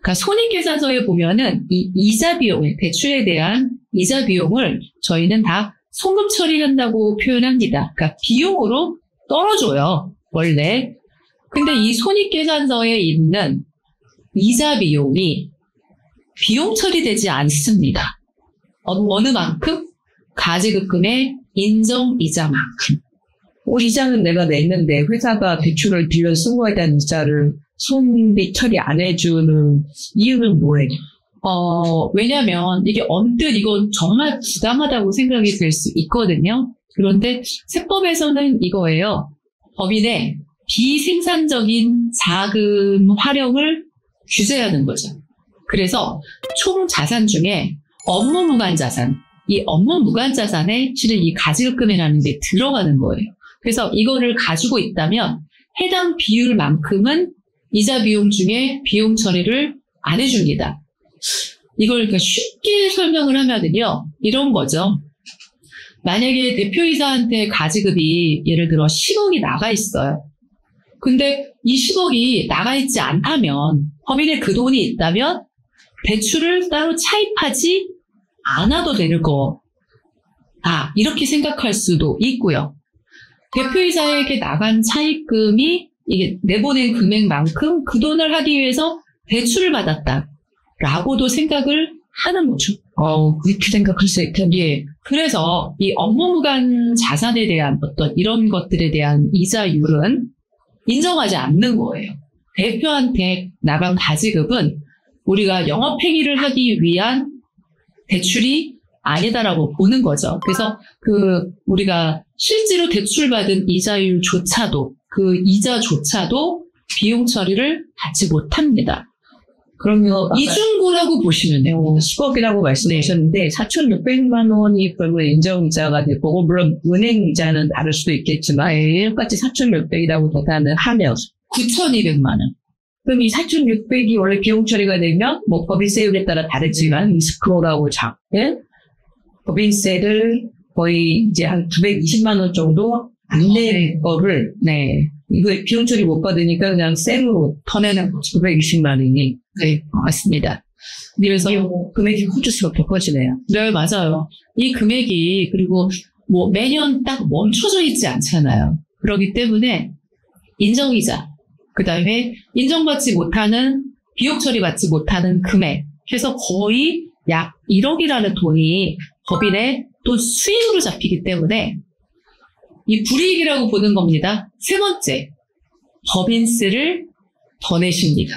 그러니까 손익계산서에 보면은 이 이자 비용을 대출에 대한 이자 비용을 저희는 다 송금 처리한다고 표현합니다. 그러니까 비용으로 떨어줘요 원래. 근데 이 손익계산서에 있는 이자 비용이 비용 처리되지 않습니다. 어느 만큼? 가지급금의 인정이자만큼. 이자는 내가 냈는데 회사가 대출을 빌려 쓴 거에 대한 이자를 손익 처리 안 해주는 이유는 뭐예요? 왜냐면 이게 언뜻 이건 정말 부당하다고 생각이 될 수 있거든요. 그런데 세법에서는 이거예요. 법인의 비생산적인 자금 활용을 규제하는 거죠. 그래서 총 자산 중에 업무 무관 자산, 이 업무 무관 자산에 실은 이 가지급금이라는 게 들어가는 거예요. 그래서 이거를 가지고 있다면 해당 비율만큼은 이자 비용 중에 비용 처리를 안 해줍니다. 이걸 그러니까 쉽게 설명을 하면은요, 이런 거죠. 만약에 대표이사한테 가지급이 예를 들어 10억이 나가 있어요. 근데 이 10억이 나가 있지 않다면, 법인에 그 돈이 있다면 대출을 따로 차입하지 않아도 되는 거. 이렇게 생각할 수도 있고요. 대표이사에게 나간 차입금이 이게 내보낸 금액만큼 그 돈을 하기 위해서 대출을 받았다라고도 생각을 하는 거죠. 그렇게 생각할 수 있겠네. 예. 그래서 이 업무무관 자산에 대한 어떤 이런 것들에 대한 이자율은 인정하지 않는 거예요. 대표한테 나간 가지급은 우리가 영업행위를 하기 위한 대출이 아니다라고 보는 거죠. 그래서 우리가 실제로 대출받은 이자율조차도 그 이자조차도 비용 처리를 받지 못합니다. 그러면 이중고라고 보시면 돼요. 10억이라고 말씀하셨는데 4,600만 원이 그러면 인정이자가 되고 물론 은행이자는 다를 수도 있겠지만 똑같이 4,600이라고 계산을 하면 9,200만 원. 그럼 이 4,600이 원래 비용 처리가 되면 뭐 법인세율에 따라 다르지만 20%라고 작게 법인세를 거의 이제 한 920만 원 정도 안 낸 거를 네. 이거 비용 처리 못 받으니까 그냥 쎄로 더 내는 거죠. 920만 원이 네, 맞습니다. 그래서 금액이 호주스럽게 커지네요. 네, 맞아요. 이 금액이 그리고 뭐 매년 딱 멈춰져 있지 않잖아요. 그렇기 때문에 인정이자, 그 다음에 인정받지 못하는, 비용 처리받지 못하는 금액 해서 거의 약 1억이라는 돈이 법인의 또 수익으로 잡히기 때문에 이 불이익이라고 보는 겁니다. 세 번째, 법인세를 더 내십니다.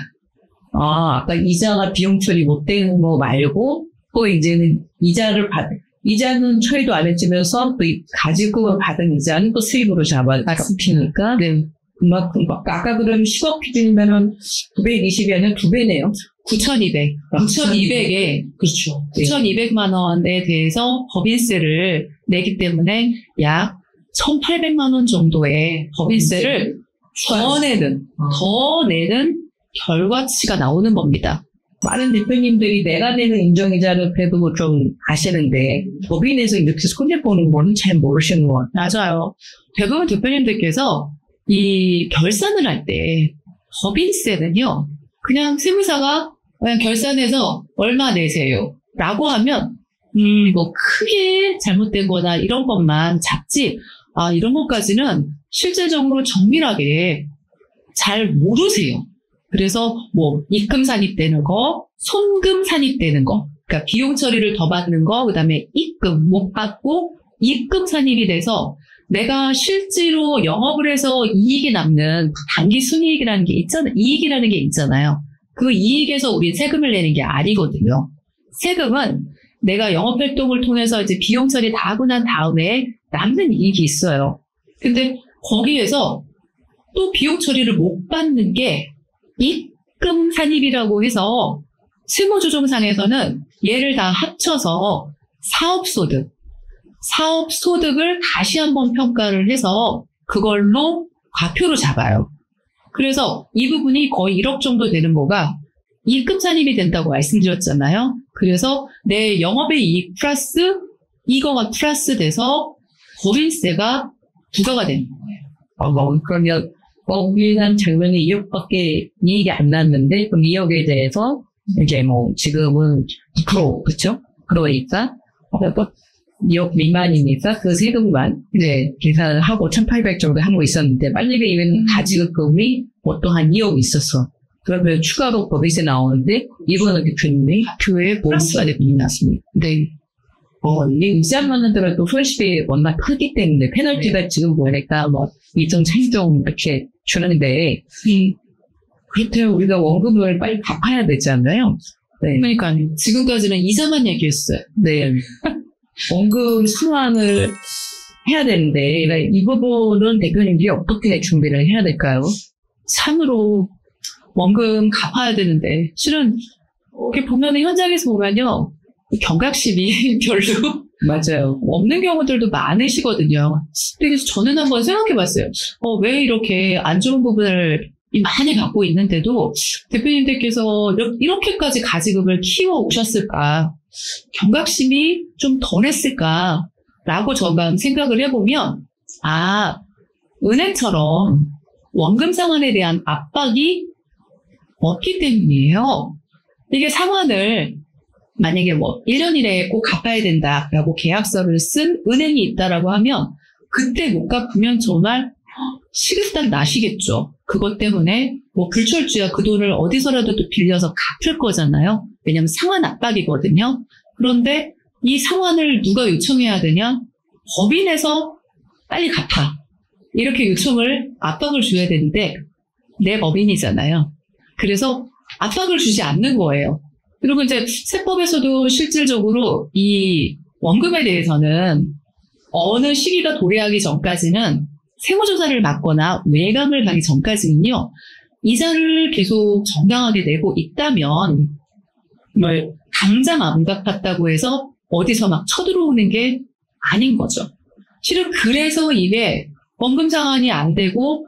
아까 이자가 비용 처리 못 되는 거 말고 또 이제는 이자는 처리도 안 해주면서 또 가지고 받은 이자는 또 수익으로 잡히니까 네. 그만큼 아까 그럼 10억 기준이면은 920이 아니라 2배네요. 9,200. 9,200에, 그렇죠. 9,200만 원에 대해서 법인세를 내기 때문에 약 1,800만 원 정도의 법인세를 더 내는 결과치가 나오는 겁니다. 많은 대표님들이 내가 내는 인정이자를 그래도 좀 아시는데 법인에서 이렇게 손해보는 거는 잘 모르시는 것 같아요. 맞아요. 대부분 대표님들께서 이 결산을 할 때 법인세는요, 그냥 세무사가 그냥 결산해서 얼마 내세요 라고 하면 뭐 크게 잘못된 거나 이런 것만 잡지, 이런 것까지는 실질적으로 정밀하게 잘 모르세요. 그래서 뭐 입금 산입되는 거, 손금 산입되는 거, 그러니까 비용 처리를 더 받는 거, 그다음에 입금 못 받고 입금 산입이 돼서 내가 실제로 영업을 해서 이익이 남는 단기 순이익이라는 게 있잖아요. 이익이라는 게 있잖아요. 그 이익에서 우리 세금을 내는 게 아니거든요. 세금은 내가 영업 활동을 통해서 이제 비용 처리 다 하고 난 다음에 남는 이익이 있어요. 근데 거기에서 또 비용 처리를 못 받는 게 입금 산입이라고 해서 실무조정상에서는 얘를 다 합쳐서 사업소득을 다시 한번 평가를 해서 그걸로 과표로 잡아요. 그래서 이 부분이 거의 1억 정도 되는 거가 입금 산입이 된다고 말씀드렸잖아요. 그래서 내 영업의 이익 플러스 이거가 플러스 돼서 법인세가 부과가 되는 거예요. 그러면 거기한 장면이 2억밖에 이익이 안 났는데 그럼 2억에 대해서 이제 뭐 지금은 2% 그렇죠? 그러니까 2억 미만이니까 그 세금만 이제 계산을 하고 1,800 정도 하고 있었는데 빨리 이건 가지급금이 보통 한 2억 있었어. 그러면 추가로 법인세 나오는데 이거는 대표님이 교회 보험수가 대표님이 났습니다. 네. 이게 이자만 들어도 손실이 워낙 크기 때문에 페널티가 지금 보니까 뭐 2종, 3종 이렇게 주는데 그렇다면 우리가 원금을 빨리 갚아야 되잖아요. 네. 그러니까 지금까지는 이자만 얘기했어요. 네. 원금 상환을 해야 되는데 이 부분은 대표님들이 어떻게 준비를 해야 될까요? 참으로 원금 갚아야 되는데 실은 이렇게 보면은 현장에서 보면요 경각심이 별로 맞아요. 없는 경우들도 많으시거든요. 그래서 저는 한번 생각해봤어요. 왜 이렇게 안 좋은 부분을 많이 갖고 있는데도 대표님들께서 이렇게까지 가지급을 키워 오셨을까? 경각심이 좀 덜했을까라고 저만 생각을 해보면 은행처럼 원금 상환에 대한 압박이 없기 때문이에요. 이게 상환을 만약에 뭐 1년 이내에 꼭 갚아야 된다라고 계약서를 쓴 은행이 있다라고 하면 그때 못 갚으면 정말 식은땀 나시겠죠. 그것 때문에 뭐 불철주야 그 돈을 어디서라도 또 빌려서 갚을 거잖아요. 왜냐하면 상환 압박이거든요. 그런데 이 상환을 누가 요청해야 되냐? 법인에서 빨리 갚아. 이렇게 요청을 압박을 줘야 되는데 내 법인이잖아요. 그래서 압박을 주지 않는 거예요. 그리고 이제 세법에서도 실질적으로 이 원금에 대해서는 어느 시기가 도래하기 전까지는 세무조사를 받거나 외감을 가기 전까지는요, 이자를 계속 정당하게 내고 있다면 정말 당장 안 갚았다고 해서 어디서 막 쳐들어오는 게 아닌 거죠. 실은 그래서 이게 원금 상환이 안 되고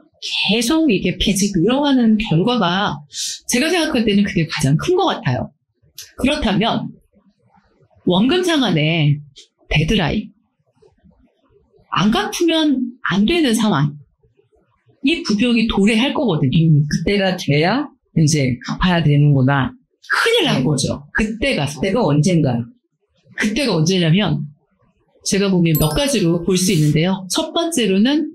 계속 이게 빚이 늘어가는 결과가 제가 생각할 때는 그게 가장 큰 것 같아요. 그렇다면 원금 상환의 데드라인, 안 갚으면 안 되는 상황, 이 부병이 도래할 거거든요. 그때가 돼야 이제 갚아야 되는구나. 큰일 난 거죠. 그때가 언젠가요? 그때가 언제냐면 제가 보기엔 몇 가지로 볼 수 있는데요. 첫 번째로는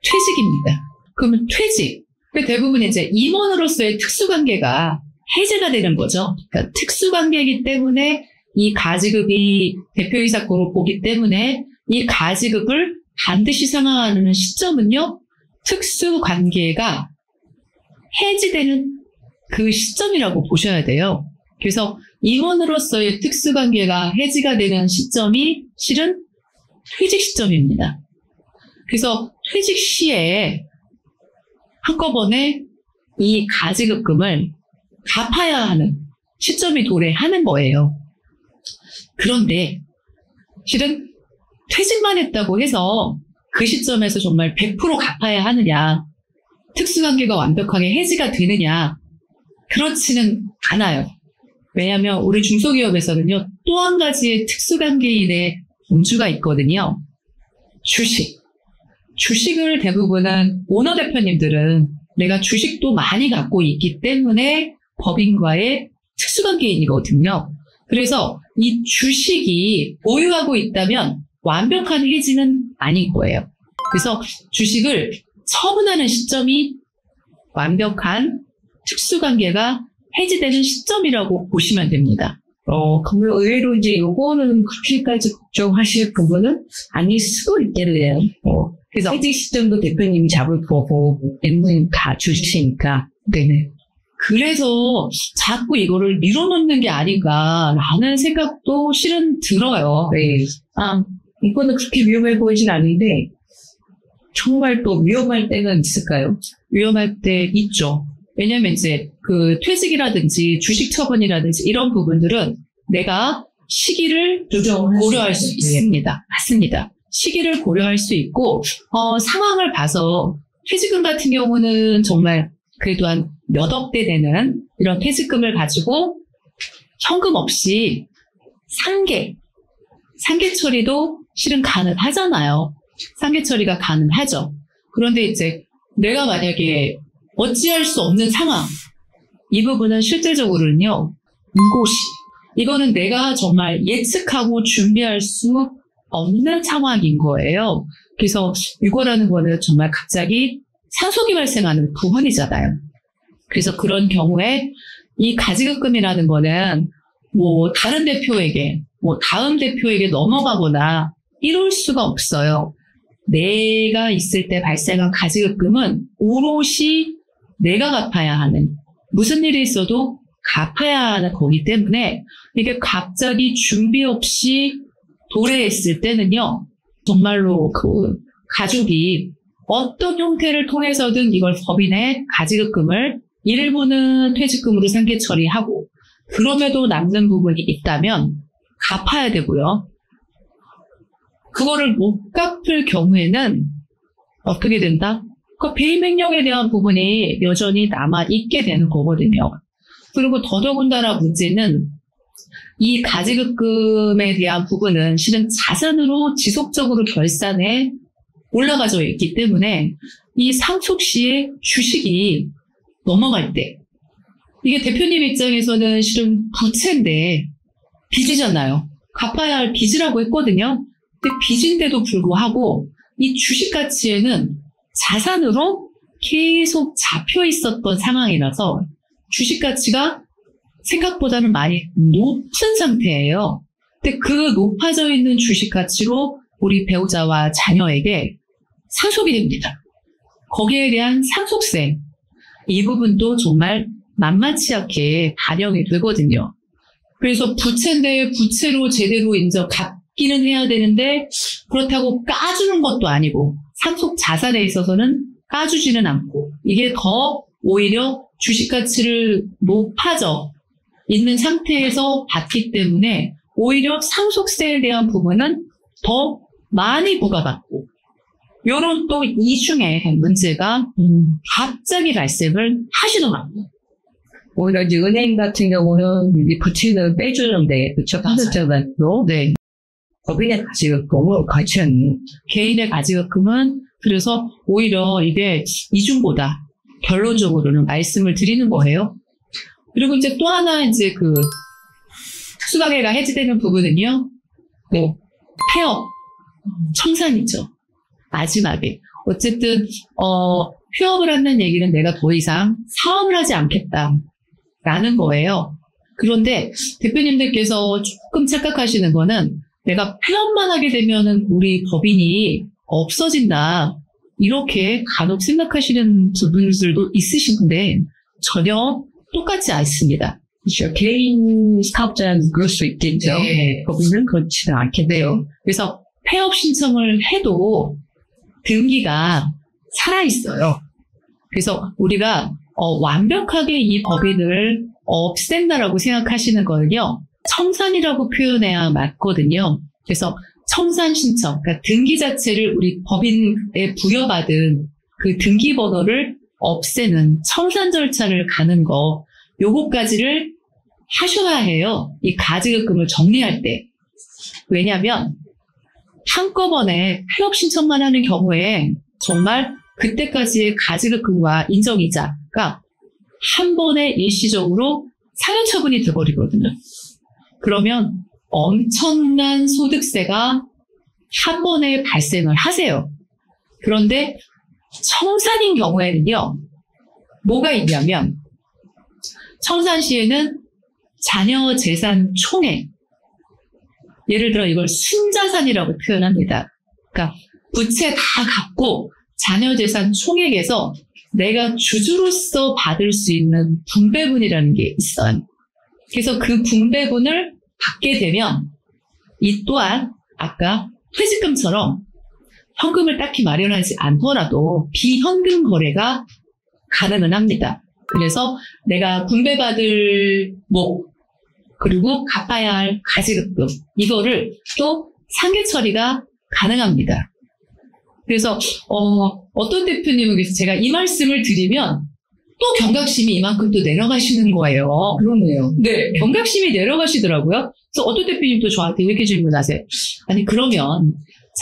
퇴직입니다. 그러면 퇴직. 대부분 이제 임원으로서의 특수관계가 해제가 되는 거죠. 그러니까 특수관계이기 때문에 이 가지급이 대표이사 거로 보기 때문에 이 가지급을 반드시 상환하는 시점은요. 특수관계가 해지되는 그 시점이라고 보셔야 돼요. 그래서 임원으로서의 특수관계가 해지가 되는 시점이 실은 퇴직 시점입니다. 그래서 퇴직 시에 한꺼번에 이 가지급금을 갚아야 하는 시점이 도래하는 거예요. 그런데 실은 퇴직만 했다고 해서 그 시점에서 정말 100% 갚아야 하느냐, 특수관계가 완벽하게 해지가 되느냐, 그렇지는 않아요. 왜냐하면 우리 중소기업에서는요, 또 한 가지의 특수관계인의 범주가 있거든요. 주식. 주식을 대부분은 오너 대표님들은 내가 주식도 많이 갖고 있기 때문에 법인과의 특수관계인이거든요. 그래서 이 주식이 보유하고 있다면 완벽한 해지는 아닌 거예요. 그래서 주식을 처분하는 시점이 완벽한 특수관계가 해지되는 시점이라고 보시면 됩니다. 그러면 의외로 이제 요거는 그렇게까지 걱정하실 부분은 아닐 수도 있겠네요. 그래서 해지 시점도 대표님이 잡을 거고, 대부분 다 주시니까. 네네. 그래서 자꾸 이거를 밀어놓는 게 아닌가라는 생각도 실은 들어요. 네. 이거는 그렇게 위험해 보이진 않은데, 정말 또 위험할 때가 있을까요? 위험할 때 있죠. 왜냐면 이제 그 퇴직이라든지 주식 처분이라든지 이런 부분들은 내가 시기를 고려할 수 있습니다. 맞습니다. 시기를 고려할 수 있고, 상황을 봐서 퇴직금 같은 경우는 정말 그래도 한 몇 억대 되는 이런 퇴직금을 가지고 현금 없이 상계 처리도 실은 가능하잖아요. 상계 처리가 가능하죠. 그런데 이제 내가 만약에 어찌할 수 없는 상황, 이 부분은 실질적으로는요, 무고시. 이거는 내가 정말 예측하고 준비할 수 없는 상황인 거예요. 그래서 이거라는 거는 정말 갑자기 상속이 발생하는 부분이잖아요. 그래서 그런 경우에 이 가지급금이라는 거는 뭐 다른 대표에게, 뭐 다음 대표에게 넘어가거나 이럴 수가 없어요. 내가 있을 때 발생한 가지급금은 오롯이 내가 갚아야 하는, 무슨 일이 있어도 갚아야 하는 거기 때문에 이게 갑자기 준비 없이 도래했을 때는요, 정말로 그 가족이 어떤 형태를 통해서든 이걸 법인의 가지급금을 일부는 퇴직금으로 상계 처리하고, 그럼에도 남는 부분이 있다면 갚아야 되고요. 그거를 못 갚을 경우에는 어떻게 된다? 그 배임 횡령에 대한 부분이 여전히 남아 있게 되는 거거든요. 그리고 더더군다나 문제는 이 가지급금에 대한 부분은 실은 자산으로 지속적으로 결산에 올라가져 있기 때문에 이 상속 시에 주식이 넘어갈 때, 이게 대표님 입장에서는 실은 부채인데 빚이잖아요. 갚아야 할 빚이라고 했거든요. 근데 빚인데도 불구하고 이 주식 가치에는 자산으로 계속 잡혀 있었던 상황이라서 주식 가치가 생각보다는 많이 높은 상태예요. 근데 그 높아져 있는 주식 가치로 우리 배우자와 자녀에게 상속이 됩니다. 거기에 대한 상속세, 이 부분도 정말 만만치 않게 반영이 되거든요. 그래서 부채인데 부채로 제대로 갚기는 해야 되는데, 그렇다고 까주는 것도 아니고 상속 자산에 있어서는 까주지는 않고, 이게 더 오히려 주식 가치를 높아져 있는 상태에서 받기 때문에 오히려 상속세에 대한 부분은 더 많이 부과받고 요런 또 이중에 문제가 갑자기 발생을 하시더라고요. 오히려 이제 은행 같은 경우는 이 부채를 빼주는데, 그쵸? 파생자반으로. 네. 법인의 가치가 가치는 개인의 가지급금은 그래서 오히려 이게 이중보다 결론적으로는 말씀을 드리는 거예요. 그리고 이제 또 하나 이제 그 수강회가 해지되는 부분은요. 네. 폐업, 청산이죠. 마지막에. 어쨌든 폐업을 한다는 얘기는 내가 더 이상 사업을 하지 않겠다라는 거예요. 그런데 대표님들께서 조금 착각하시는 거는 내가 폐업만 하게 되면은 우리 법인이 없어진다. 이렇게 간혹 생각하시는 분들도 있으신데 전혀 똑같지 않습니다. 그렇죠. 개인 사업자는 그럴 수 있겠죠. 네. 법인은 그렇지는 않겠네요. 그래서 폐업 신청을 해도 등기가 살아있어요. 그래서 우리가 완벽하게 이 법인을 없앤다라고 생각하시는 거는요. 청산이라고 표현해야 맞거든요. 그래서 청산 신청, 그러니까 등기 자체를 우리 법인에 부여받은 그 등기 번호를 없애는 청산 절차를 가는 거, 요거까지를 하셔야 해요. 이 가지급금을 정리할 때. 왜냐하면 한꺼번에 폐업 신청만 하는 경우에 정말 그때까지의 가지급금과 인정이자가 한 번에 일시적으로 상여 처분이 돼버리거든요. 그러면 엄청난 소득세가 한 번에 발생을 하세요. 그런데 청산인 경우에는요. 뭐가 있냐면 청산 시에는 자녀 재산 총액, 예를 들어 이걸 순자산이라고 표현합니다. 그러니까 부채 다 갚고 자녀 재산 총액에서 내가 주주로서 받을 수 있는 분배분이라는 게 있어요. 그래서 그 분배분을 받게 되면 이 또한 아까 퇴직금처럼 현금을 딱히 마련하지 않더라도 비현금 거래가 가능은 합니다. 그래서 내가 분배받을 그리고 갚아야 할 가지급금 이거를 또 상계 처리가 가능합니다. 그래서 어떤 대표님은 그래서 제가 이 말씀을 드리면 또 경각심이 이만큼 또 내려가시는 거예요. 그러네요. 네, 경각심이 내려가시더라고요. 그래서 어떤 대표님도 저한테 이렇게 질문하세요. 아니 그러면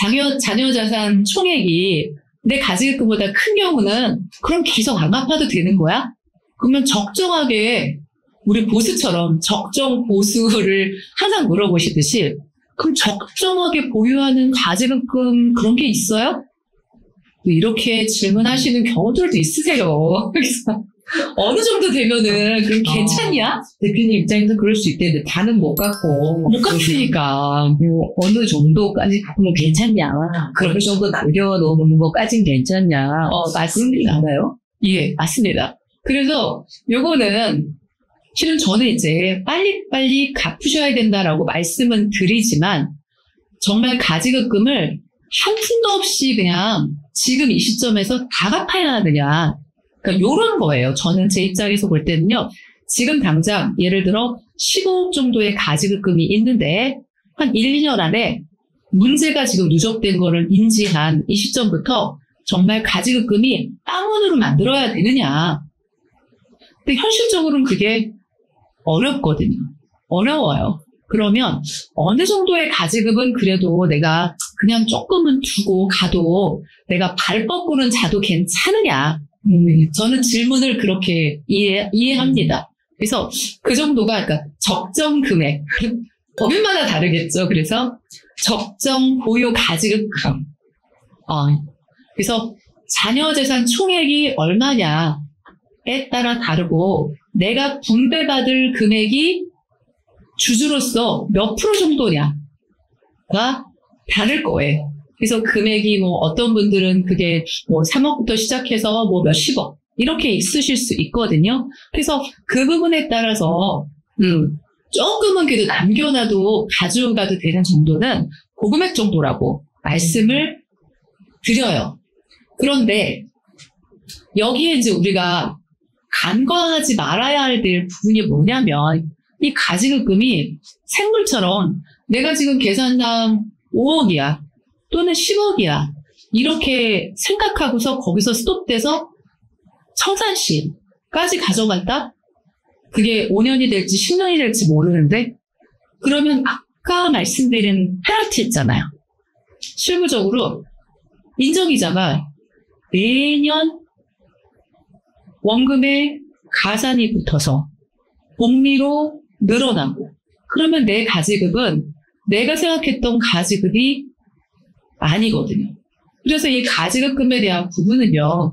자녀 자산 총액이 내 가지급금보다 큰 경우는 그럼 계속 안 갚아도 되는 거야? 그러면 적정하게 우리 보수처럼 적정 보수를 항상 물어보시듯이 그럼 적정하게 보유하는 가지급금 그런 게 있어요? 이렇게 질문하시는 경우들도 있으세요. 그래서 어느 정도 되면은 그럼 괜찮냐? 대표님 입장에서 그럴 수 있겠는데 다는 못 갚고 못 갚으니까 어느 정도까지 갚으면 괜찮냐? 그런 정도 남겨놓는 것까진 괜찮냐? 맞습니다. 그런가요? 예, 맞습니다. 그래서 요거는 실은 저는 이제 빨리빨리 갚으셔야 된다라고 말씀은 드리지만 정말 가지급금을 한 푼도 없이 그냥 지금 이 시점에서 다 갚아야 하느냐. 그러니까 요런 거예요. 저는 제 입장에서 볼 때는요. 지금 당장 예를 들어 15억 정도의 가지급금이 있는데 한 1, 2년 안에 문제가 지금 누적된 거를 인지한 이 시점부터 정말 가지급금이 빵원으로 만들어야 되느냐. 근데 현실적으로는 그게 어렵거든요. 어려워요. 그러면 어느 정도의 가지급은 그래도 내가 그냥 조금은 두고 가도 내가 발 뻗고는 자도 괜찮으냐. 저는 질문을 그렇게 이해합니다. 그래서 그 정도가 그러니까 적정 금액. 법인마다 다르겠죠. 그래서 적정 보유 가지급금. 그래서 자녀 재산 총액이 얼마냐에 따라 다르고 내가 분배받을 금액이 주주로서 몇 프로 정도냐가 다를 거예요. 그래서 금액이 어떤 분들은 그게 3억부터 시작해서 몇십억 이렇게 있으실 수 있거든요. 그래서 그 부분에 따라서 조금은 그래도 남겨놔도 가져가도 되는 정도는 그 금액 정도라고 말씀을 드려요. 그런데 여기에 이제 우리가 간과하지 말아야 될 부분이 뭐냐면 이 가지급금이 생물처럼 내가 지금 계산상 5억이야 또는 10억이야 이렇게 생각하고서 거기서 스톱돼서 청산시까지 가져간다? 그게 5년이 될지 10년이 될지 모르는데 그러면 아까 말씀드린 페널티 있잖아요. 실무적으로 인정이자가 매년 원금에 가산이 붙어서 복리로 늘어나고 그러면 내 가지급은 내가 생각했던 가지급이 아니거든요. 그래서 이 가지급금에 대한 부분은요.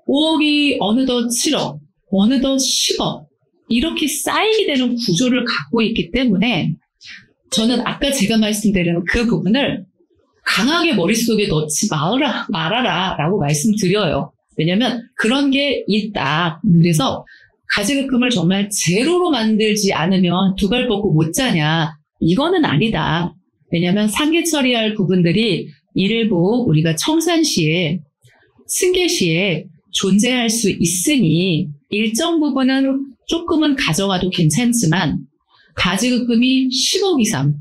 5억이 어느덧 7억, 어느덧 10억 이렇게 쌓이게 되는 구조를 갖고 있기 때문에 저는 아까 제가 말씀드린 그 부분을 강하게 머릿속에 넣지 말아라 라고 말씀드려요. 왜냐면 그런 게 있다. 그래서 가지급금을 정말 제로로 만들지 않으면 두 발 뻗고 못 자냐. 이거는 아니다. 왜냐면 상계 처리할 부분들이 일부 우리가 청산 시에 승계 시에 존재할 수 있으니 일정 부분은 조금은 가져가도 괜찮지만 가지급금이 10억 이상,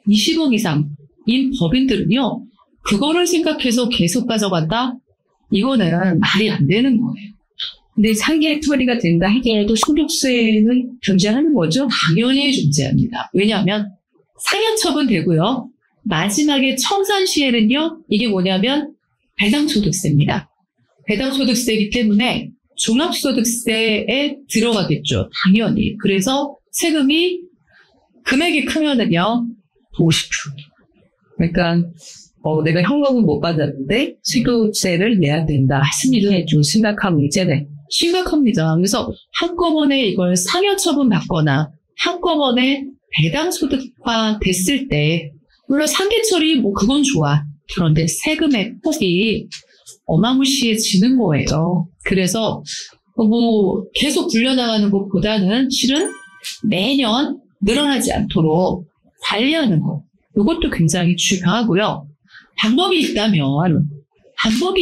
20억 이상인 법인들은요. 그거를 생각해서 계속 가져간다? 이거는 말이 안 되는 거예요. 근데 상계 처리가 된다 하더라도 소득세는 존재하는 거죠? 당연히 존재합니다. 왜냐하면 상여처분 되고요. 마지막에 청산 시에는요. 이게 뭐냐면 배당소득세입니다. 배당소득세이기 때문에 종합소득세에 들어가겠죠. 당연히. 그래서 세금이 금액이 크면은요. 50%. 그러니까 내가 현금은 못 받았는데 세금세를 내야 된다. 승리를 좀 심각한 문제네. 심각합니다. 그래서 한꺼번에 이걸 상여처분 받거나 한꺼번에 배당소득화 됐을 때 물론 상계처리 뭐 그건 좋아. 그런데 세금의 폭이 어마무시해지는 거예요. 그래서 뭐 계속 불려나가는 것보다는 실은 매년 늘어나지 않도록 관리하는 거. 이것도 굉장히 중요하고요. 방법이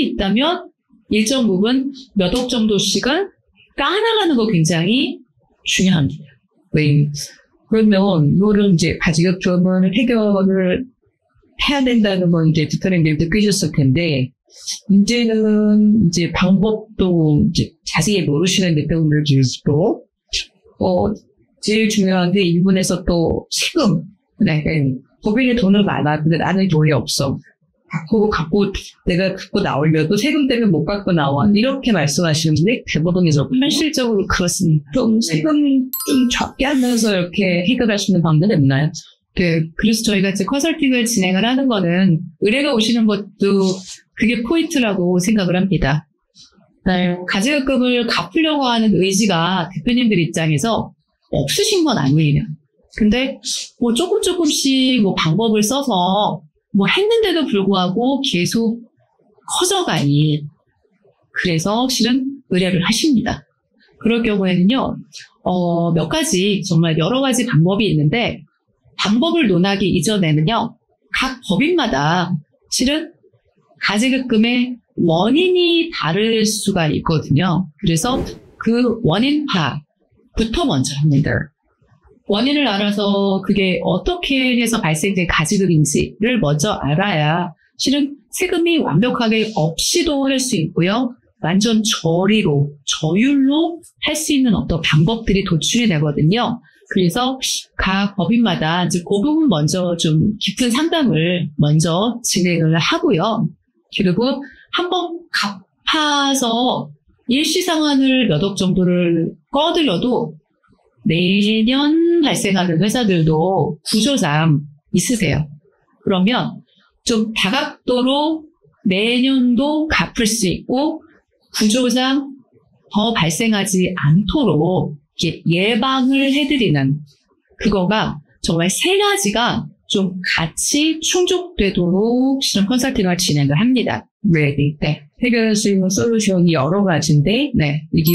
있다면 일정 부분 몇 억 정도씩은 까나가는 거 굉장히 중요합니다. 네. 그러면 이거를 이제 가지급금을 해결을 해야 된다는 건 이제 대표님들 느끼셨을 텐데 이제는 이제 방법도 이제 자세히 모르시는 대표님들도 제일 중요한 게 일본에서 또 세금. 네. 법인이 돈을 많아. 근데 나는 돈이 없어. 내가 갖고 나오려도 세금 때문에 못 갖고 나와. 이렇게 말씀하시는 분이 대부분이죠. 현실적으로 그렇습니다. 좀 세금 좀 적게 하면서 이렇게 해결할 수 있는 방법이 없나요? 네. 그래서 저희가 이제 컨설팅을 진행을 하는 거는 의뢰가 오시는 것도 그게 포인트라고 생각을 합니다. 네. 가지급금을 갚으려고 하는 의지가 대표님들 입장에서 없으신 건 아니에요. 근데 뭐 조금씩 뭐 방법을 써서 뭐 했는데도 불구하고 계속 커져가니 그래서 실은 의뢰를 하십니다. 그럴 경우에는요. 몇 가지 정말 여러 가지 방법이 있는데 방법을 논하기 이전에는요. 각 법인마다 실은 가지급금의 원인이 다를 수가 있거든요. 그래서 그 원인파부터 먼저 합니다. 원인을 알아서 그게 어떻게 해서 발생된 가지급인지를 먼저 알아야 실은 세금이 완벽하게 없이도 할 수 있고요. 완전 저율로 할 수 있는 어떤 방법들이 도출이 되거든요. 그래서 각 법인마다 이제 그 부분 먼저 좀 깊은 상담을 먼저 진행을 하고요. 그리고 한번 갚아서 일시상환을 몇 억 정도를 꺼들여도 내년 발생하는 회사들도 구조상 있으세요. 그러면 좀 다각도로 내년도 갚을 수 있고 구조상 더 발생하지 않도록 이렇게 예방을 해드리는 그거가 정말 세 가지가 좀 같이 충족되도록 실험 컨설팅을 진행을 합니다. 네. 해결할 수 있는 솔루션이 여러 가지인데, 네. 이게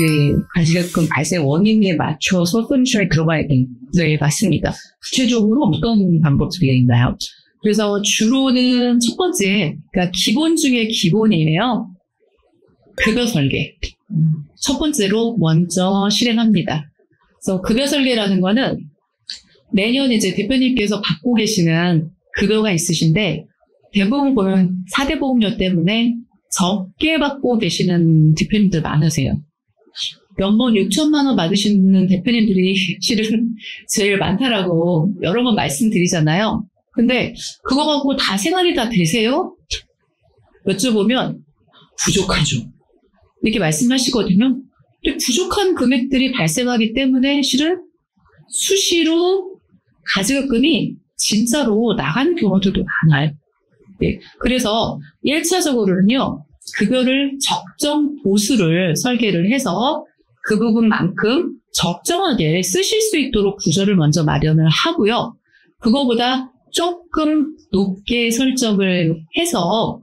가지급금 발생 원인에 맞춰서 솔루션이 들어가야 됩니다. 네, 맞습니다. 구체적으로 어떤 방법들이 있나요? 그래서 주로는 첫 번째, 그러니까 기본 중에 기본이에요. 급여 설계. 첫 번째로 먼저 실행합니다. 그래서 급여 설계라는 거는 매년 이제 대표님께서 받고 계시는 급여가 있으신데 대부분 보면 4대 보험료 때문에 적게 받고 계시는 대표님들 많으세요. 연봉 6천만 원 받으시는 대표님들이 실은 제일 많다라고 여러 번 말씀드리잖아요. 근데 그거 갖고 다 생활이 다 되세요? 여쭤보면 부족하죠. 이렇게 말씀하시거든요. 근데 부족한 금액들이 발생하기 때문에 실은 수시로 가지급금이 진짜로 나가는 경우들도 많아요. 네. 그래서 1차적으로는요, 급여를 적정 보수를 설계를 해서 그 부분만큼 적정하게 쓰실 수 있도록 구조를 먼저 마련을 하고요. 그거보다 조금 높게 설정을 해서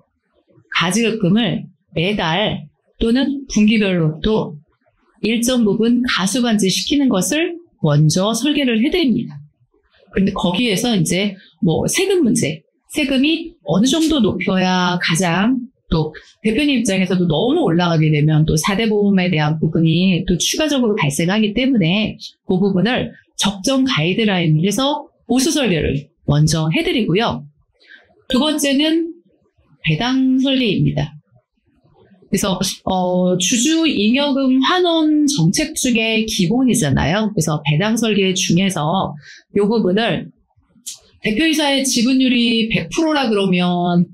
가지급금을 매달 또는 분기별로 또 일정 부분 가수반지시키는 것을 먼저 설계를 해드립니다. 그런데 거기에서 이제 뭐 세금 문제, 세금이 어느 정도 높여야 가장 또 대표님 입장에서도 너무 올라가게 되면 또 4대 보험에 대한 부분이 또 추가적으로 발생하기 때문에 그 부분을 적정 가이드라인을 해서 보수 설계를 먼저 해드리고요. 두 번째는 배당 설계입니다. 그래서 주주 잉여금 환원 정책 중에 기본이잖아요. 그래서 배당 설계 중에서 이 부분을 대표이사의 지분율이 100%라 그러면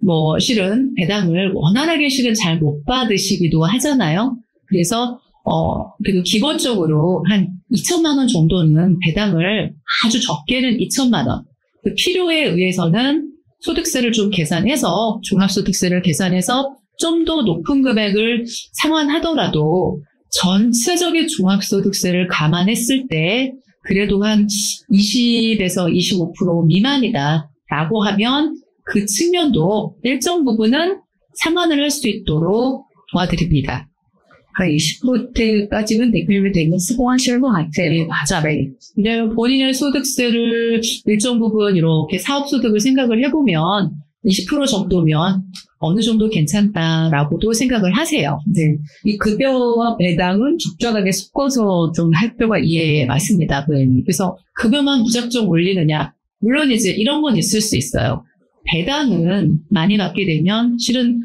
뭐 실은 배당을 원활하게 실은 잘 못 받으시기도 하잖아요. 그래서 그래도 기본적으로 한 2천만 원 정도는 배당을 아주 적게는 2천만 원. 그 필요에 의해서는 소득세를 좀 계산해서 종합소득세를 계산해서 좀 더 높은 금액을 상환하더라도 전체적인 종합소득세를 감안했을 때 그래도 한 20에서 25% 미만이다라고 하면 그 측면도 일정 부분은 상환을 할 수 있도록 도와드립니다. 한 20%까지는 대표님이 되게 수고하실 것 같아요. 네, 맞아요. 근데 본인의 소득세를 일정 부분 이렇게 사업소득을 생각을 해보면 20% 정도면 어느 정도 괜찮다라고도 생각을 하세요. 네. 이 급여와 배당은 적절하게 섞어서 좀 할 필요가 예, 맞습니다. 그래서 급여만 무작정 올리느냐. 물론 이제 이런 건 있을 수 있어요. 배당은 많이 받게 되면 실은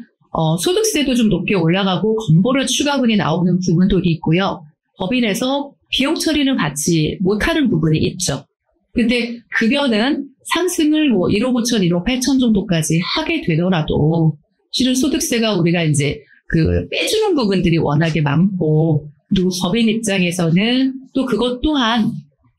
소득세도 좀 높게 올라가고 건보료 추가분이 나오는 부분도 있고요. 법인에서 비용 처리는 받지 못하는 부분이 있죠. 근데 급여는 상승을 뭐 1억 5천, 1억 8천 정도까지 하게 되더라도 실은 소득세가 우리가 이제 그 빼주는 부분들이 워낙에 많고 그리고 법인 입장에서는 또 그것 또한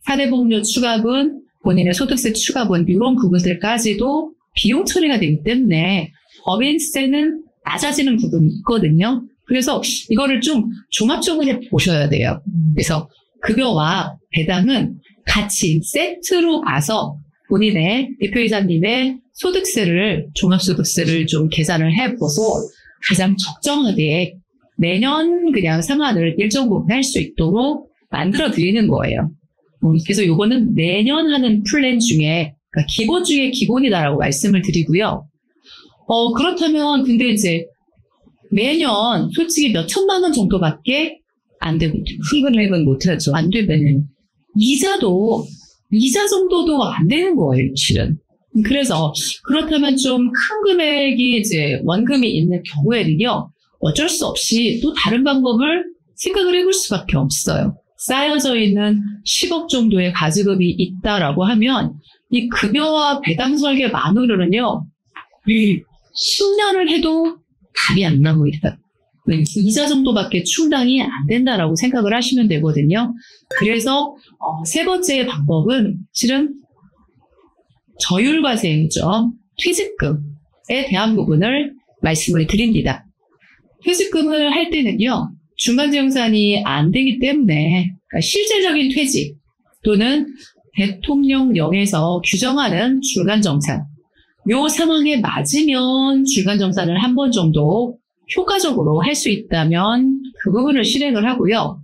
4대 보험료 추가분, 본인의 소득세 추가분 이런 부분들까지도 비용 처리가 되기 때문에 법인세는 낮아지는 부분이 있거든요. 그래서 이거를 좀 종합적으로 보셔야 돼요. 그래서 급여와 배당은 같이 세트로 봐서 본인의 대표이사님의 소득세를, 종합소득세를 좀 계산을 해보고 가장 적정하게 매년 그냥 상환을 일정 부분 할 수 있도록 만들어 드리는 거예요. 그래서 이거는 매년 하는 플랜 중에 그러니까 기본 중에 기본이다라고 말씀을 드리고요. 그렇다면 근데 이제 매년 솔직히 몇 천만 원 정도밖에 안 되거든요. 큰 금액은 못하죠. 안 되면 이자 정도도 안 되는 거예요, 실은. 그래서 그렇다면 좀 큰 금액이 이제 원금이 있는 경우에는요, 어쩔 수 없이 또 다른 방법을 생각을 해볼 수밖에 없어요. 쌓여져 있는 10억 정도의 가지급이 있다라고 하면 이 급여와 배당 설계만으로는요, 10년을 해도 답이 안 나옵니다. 이자 정도밖에 충당이 안 된다라고 생각을 하시면 되거든요. 그래서 세 번째 방법은 실은 저율과세이죠. 퇴직금에 대한 부분을 말씀을 드립니다. 퇴직금을 할 때는요. 중간재정산이 안 되기 때문에 그러니까 실질적인 퇴직 또는 대통령령에서 규정하는 중간정산 요 상황에 맞으면 중간정산을 한 번 정도 효과적으로 할 수 있다면 그 부분을 실행을 하고요.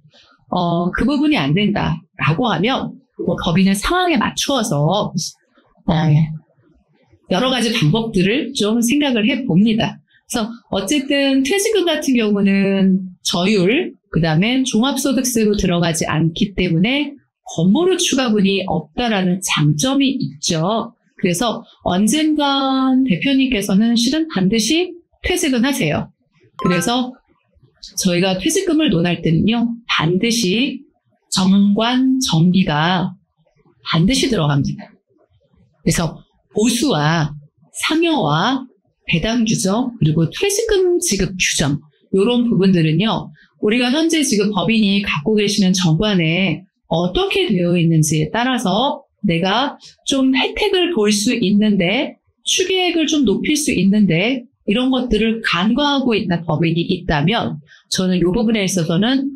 그 부분이 안 된다라고 하면 법인의 상황에 맞추어서 여러 가지 방법들을 좀 생각을 해봅니다. 그래서 어쨌든 퇴직금 같은 경우는 저율, 그 다음에 종합소득세로 들어가지 않기 때문에 건보료 추가분이 없다라는 장점이 있죠. 그래서 언젠간 대표님께서는 실은 반드시 퇴직은 하세요. 그래서 저희가 퇴직금을 논할 때는요, 반드시 정관, 정비가 반드시 들어갑니다. 그래서 보수와 상여와 배당 규정, 그리고 퇴직금 지급 규정, 이런 부분들은요, 우리가 현재 지금 법인이 갖고 계시는 정관에 어떻게 되어 있는지에 따라서 내가 좀 혜택을 볼 수 있는데, 추계액을 좀 높일 수 있는데, 이런 것들을 간과하고 있는 법인이 있다면, 저는 이 부분에 있어서는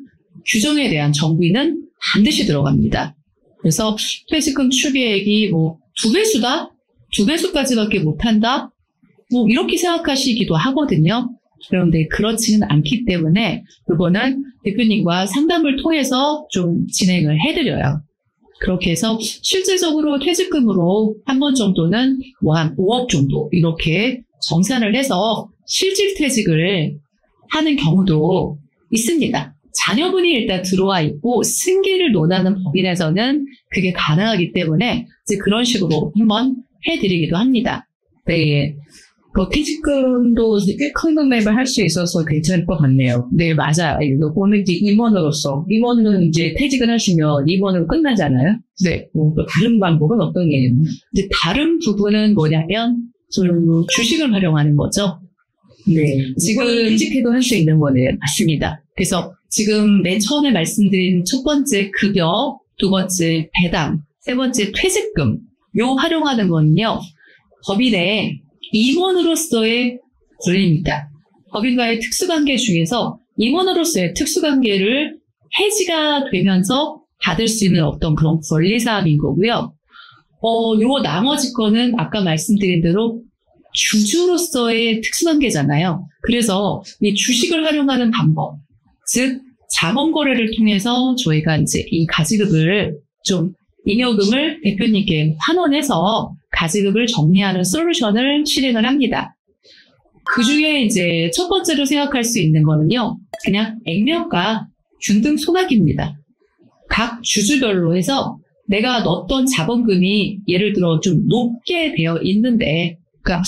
규정에 대한 정비는 반드시 들어갑니다. 그래서 퇴직금 추계액이 뭐 2배수다? 2배수까지밖에 못한다? 뭐 이렇게 생각하시기도 하거든요. 그런데 그렇지는 않기 때문에 그거는 대표님과 상담을 통해서 좀 진행을 해드려요. 그렇게 해서 실질적으로 퇴직금으로 한 번 정도는 뭐 한 5억 정도 이렇게 정산을 해서 실질퇴직을 하는 경우도 있습니다. 자녀분이 일단 들어와 있고 승계를 논하는 법인에서는 그게 가능하기 때문에 이제 그런 식으로 한번 해드리기도 합니다. 네. 그 퇴직금도 꽤 큰 금액을 할 수 있어서 괜찮을 것 같네요. 네, 맞아요. 이거는 이제 임원은 이제 퇴직을 하시면 임원은 끝나잖아요. 네. 또 다른 방법은 어떤 게 있나요? 이제 다른 부분은 뭐냐면 주식을 활용하는 거죠. 네. 지금 퇴직해도 할 수 있는 거네요. 맞습니다. 그래서 지금 맨 처음에 말씀드린 첫 번째 급여, 두 번째 배당, 세 번째 퇴직금, 요 활용하는 거는요, 법인의 임원으로서의 권리입니다. 법인과의 특수관계 중에서 임원으로서의 특수관계를 해지가 되면서 받을 수 있는 어떤 그런 권리사항인 거고요. 요 나머지 거는 아까 말씀드린 대로 주주로서의 특수관계잖아요. 그래서 이 주식을 활용하는 방법, 즉 자본거래를 통해서 저희가 이제 이 가지급을 좀 잉여금을 대표님께 환원해서 가지급을 정리하는 솔루션을 실행을 합니다. 그 중에 이제 첫 번째로 생각할 수 있는 거는요, 그냥 액면가 균등 소각입니다. 각 주주별로 해서 내가 넣었던 자본금이 예를 들어 좀 높게 되어 있는데, 그러니까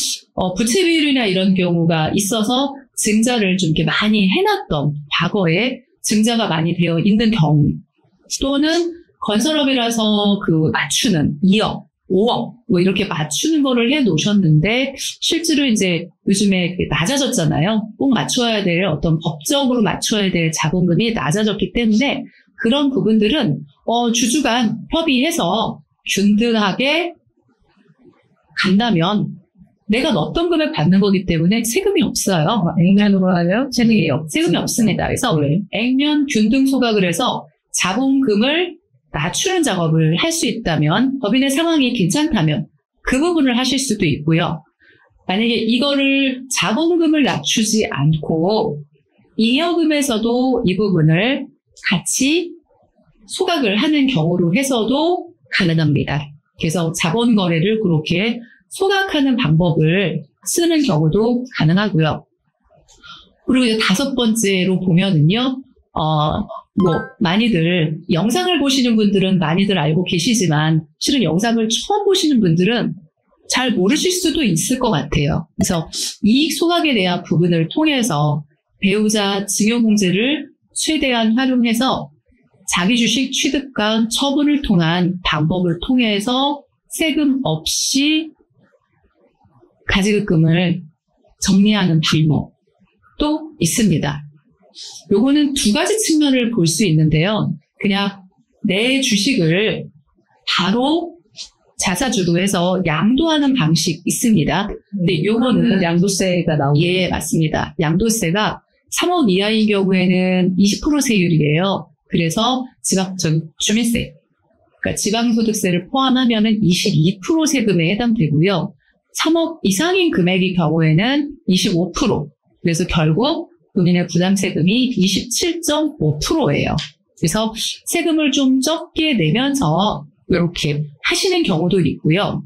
부채 비율이나 이런 경우가 있어서 증자를 좀 이렇게 많이 해놨던 과거에 증자가 많이 되어 있는 경우, 또는 건설업이라서 그 맞추는 2억, 5억 뭐 이렇게 맞추는 거를 해 놓으셨는데 실제로 이제 요즘에 낮아졌잖아요. 꼭 맞춰야 될 어떤 법적으로 맞춰야 될 자본금이 낮아졌기 때문에 그런 부분들은 주주 간 협의해서 균등하게 간다면 내가 넣었던 금액 받는 거기 때문에 세금이 없어요. 액면으로 하면 세금이 없습니다. 그래서 액면 균등 소각을 해서 자본금을 낮추는 작업을 할 수 있다면, 법인의 상황이 괜찮다면 그 부분을 하실 수도 있고요. 만약에 이거를 자본금을 낮추지 않고 잉여금에서도 이 부분을 같이 소각을 하는 경우로 해서도 가능합니다. 그래서 자본거래를 그렇게 소각하는 방법을 쓰는 경우도 가능하고요. 그리고 이제 다섯 번째로 보면은요, 많이들 영상을 보시는 분들은 많이들 알고 계시지만 실은 영상을 처음 보시는 분들은 잘 모르실 수도 있을 것 같아요. 그래서 이익 소각에 대한 부분을 통해서 배우자 증여공제를 최대한 활용해서 자기 주식 취득과 처분을 통한 방법을 통해서 세금 없이 가지급금을 정리하는 방법도 있습니다. 요거는 두 가지 측면을 볼 수 있는데요. 그냥 내 주식을 바로 자사주도해서 양도하는 방식 있습니다. 근데 요거는 양도세가 나오고. 예, 맞습니다. 양도세가 3억 이하인 경우에는 20% 세율이에요. 그래서 주민세, 그러니까 지방소득세를 포함하면은 22% 세금에 해당되고요. 3억 이상인 금액의 경우에는 25%. 그래서 결국 본인의 부담세금이 27.5%예요. 그래서 세금을 좀 적게 내면서 이렇게 하시는 경우도 있고요.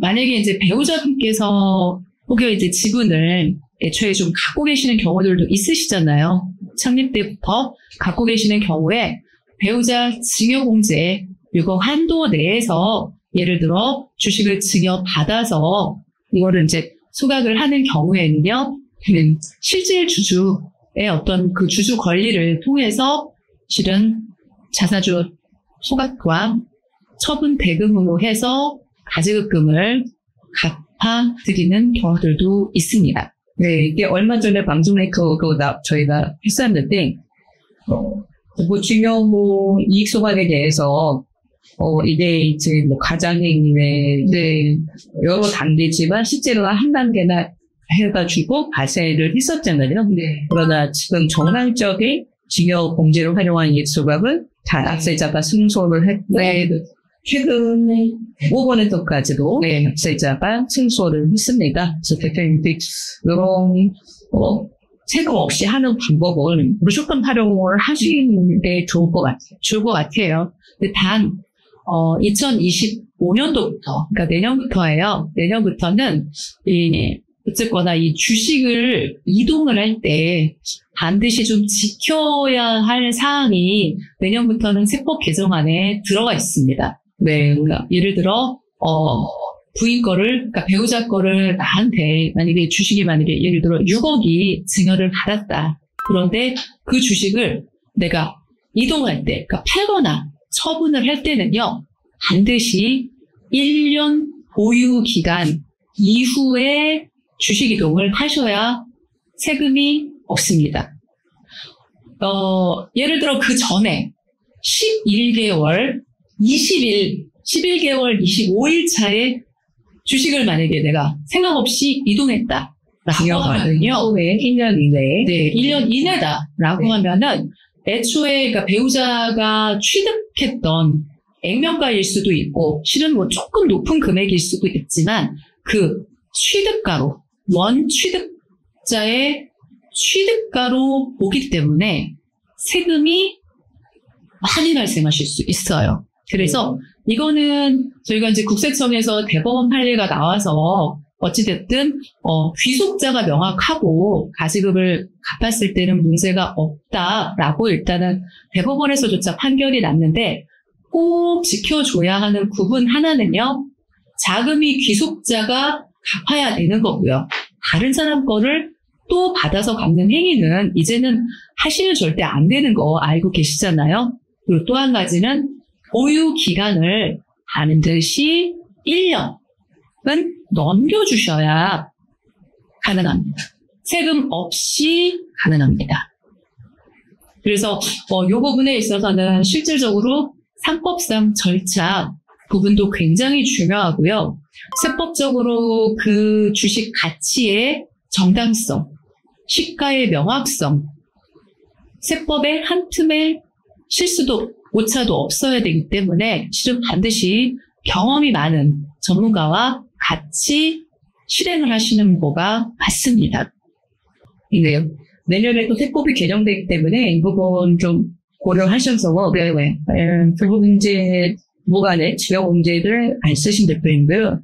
만약에 이제 배우자분께서 혹여 이제 지분을 애초에 좀 갖고 계시는 경우들도 있으시잖아요. 창립 때부터 갖고 계시는 경우에 배우자 증여공제 이거 한도 내에서 예를 들어 주식을 증여받아서 이거를 이제 소각을 하는 경우에는요, 실질 주주의 어떤 그 주주 권리를 통해서 실은 자사주 소각과 처분 대금으로 해서 가지급금을 갚아드리는 경우들도 있습니다. 네, 이게 얼마 전에 방송에 저희가 했었는데, 뭐 중요한 이익 소각에 대해서 이제 뭐 가장행위에 여러 단계지만 실제로 한 단계나 해가지고 과세를 했었잖아요. 네. 그러나 지금 정상적인 증여 공제로 활용한 이익 소각은 다 납세자가 승소를 했고, 네. 최근에 5번에서까지도 납세자가 승소를 했습니다. 그래서 대표님들이 이런 세금 없이 하는 방법을 무조건 활용을 하시는 게 좋을 것 같아요. 좋을 것 같아요. 근데 단 2025년도부터, 그러니까 내년부터예요. 내년부터는 어쨌거나 이 주식을 이동을 할 때 반드시 좀 지켜야 할 사항이 내년부터는 세법 개정안에 들어가 있습니다. 네, 그러니까 예를 들어 부인 거를, 그러니까 배우자 거를 나한테 만약에 주식이 만약에 예를 들어 6억이 증여를 받았다. 그런데 그 주식을 내가 이동할 때, 그러니까 팔거나 처분을 할 때는요, 반드시 1년 보유 기간 이후에 주식 이동을 하셔야 세금이 없습니다. 예를 들어 그 전에 11개월, 11개월, 25일 차에 주식을 만약에 내가 생각 없이 이동했다. 라고 하면요. 1년 이내에. 네, 1년 이내다. 라고 하면은 애초에 그러니까 배우자가 취득했던 액면가일 수도 있고, 실은 뭐 조금 높은 금액일 수도 있지만, 그 취득가로, 원 취득자의 취득가로 보기 때문에 세금이 많이 발생하실 수 있어요. 그래서 이거는 저희가 이제 국세청에서 대법원 판례가 나와서 어찌됐든 귀속자가 명확하고 가지급을 갚았을 때는 문제가 없다라고 일단은 대법원에서조차 판결이 났는데, 꼭 지켜줘야 하는 부분 하나는요, 자금이 귀속자가 갚아야 되는 거고요. 다른 사람 거를 또 받아서 갚는 행위는 이제는 하시면 절대 안 되는 거 알고 계시잖아요. 그리고 또 한 가지는 보유 기간을 반드시 1년은 넘겨주셔야 가능합니다. 세금 없이 가능합니다. 그래서 이 부분에 있어서는 실질적으로 상법상 절차 부분도 굉장히 중요하고요. 세법적으로 그 주식 가치의 정당성, 시가의 명확성, 세법의 한 틈의 실수도 오차도 없어야 되기 때문에 실은 반드시 경험이 많은 전문가와 같이 실행을 하시는 거가 맞습니다. 네. 내년에 또 세법이 개정되기 때문에 이 부분 좀 고려하셔서 결국 이제 무관의 증여 공제를 안 쓰신 대표님들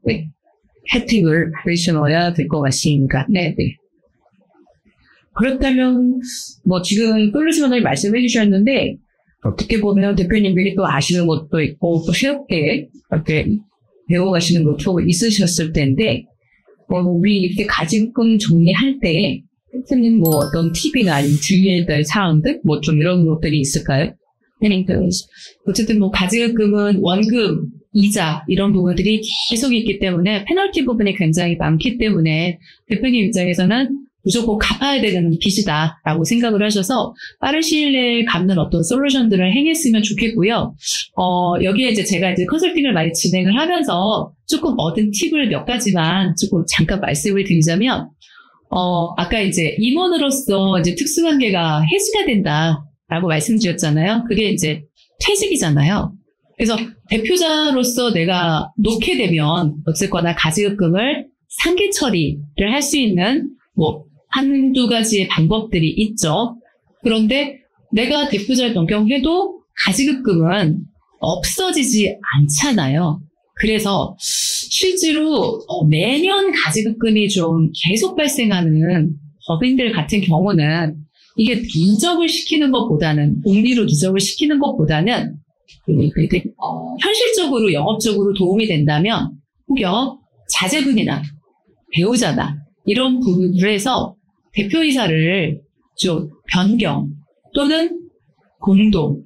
혜택을 받으셔야 될 것 같습니다. 네. 그렇다면 뭐 지금 솔루션을 말씀해 주셨는데 어떻게 보면 대표님들이 또 아시는 것도 있고 또 새롭게 이렇게 배워가시는 것도 있으셨을 텐데 우리 이렇게 가지금 정리할 때 대표님 뭐 어떤 팁이나 아니면 주의해야 될 사항들 뭐 좀 이런 것들이 있을까요? 어쨌든 뭐 가지급금은 원금, 이자 이런 부분들이 계속 있기 때문에 페널티 부분이 굉장히 많기 때문에 대표님 입장에서는 무조건 갚아야 되는 빚이다라고 생각을 하셔서 빠른 시일 내에 갚는 어떤 솔루션들을 행했으면 좋겠고요. 여기에 이제 제가 이제 컨설팅을 많이 진행을 하면서 조금 얻은 팁을 몇 가지만 조금 잠깐 말씀을 드리자면, 아까 이제 임원으로서 이제 특수관계가 해소가 된다라고 말씀드렸잖아요. 그게 이제 퇴직이잖아요. 그래서 대표자로서 내가 놓게 되면 어쨌거나 가지급금을 상기 처리를 할 수 있는 뭐 한두 가지의 방법들이 있죠. 그런데 내가 대표자를 변경해도 가지급금은 없어지지 않잖아요. 그래서 실제로 매년 가지급금이 좀 계속 발생하는 법인들 같은 경우는 이게 누적을 시키는 것보다는, 복리로 누적을 시키는 것보다는, 현실적으로, 영업적으로 도움이 된다면, 혹여 자제분이나 배우자나, 이런 부분을 해서 대표이사를 좀 변경, 또는 공동,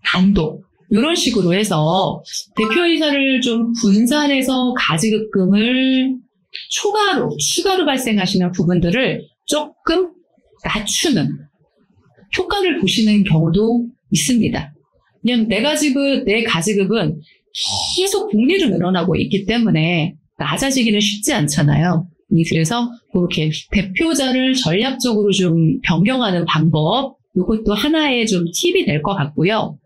단독, 이런 식으로 해서 대표이사를 좀 분산해서 가지급금을 추가로 발생하시는 부분들을 조금 낮추는 효과를 보시는 경우도 있습니다. 왜냐면 내 가지급은 계속 복리로 늘어나고 있기 때문에 낮아지기는 쉽지 않잖아요. 그래서 그렇게 대표자를 전략적으로 좀 변경하는 방법, 이것도 하나의 좀 팁이 될 것 같고요.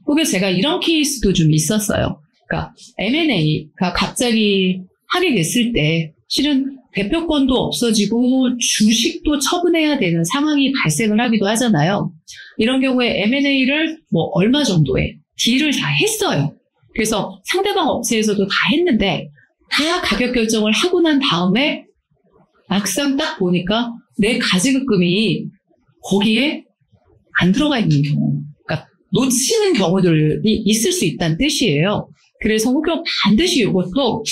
혹은 제가 이런 케이스도 좀 있었어요. 그러니까 M&A가 갑자기 하게 됐을 때 실은 대표권도 없어지고 주식도 처분해야 되는 상황이 발생을 하기도 하잖아요. 이런 경우에 M&A를 뭐 얼마 정도의 딜을 다 했어요. 그래서 상대방 업체에서도 다 했는데 다 가격 결정을 하고 난 다음에 막상 딱 보니까 내 가지급금이 거기에 안 들어가 있는 경우, 그러니까 놓치는 경우들이 있을 수 있다는 뜻이에요. 그래서 혹여 반드시 이것도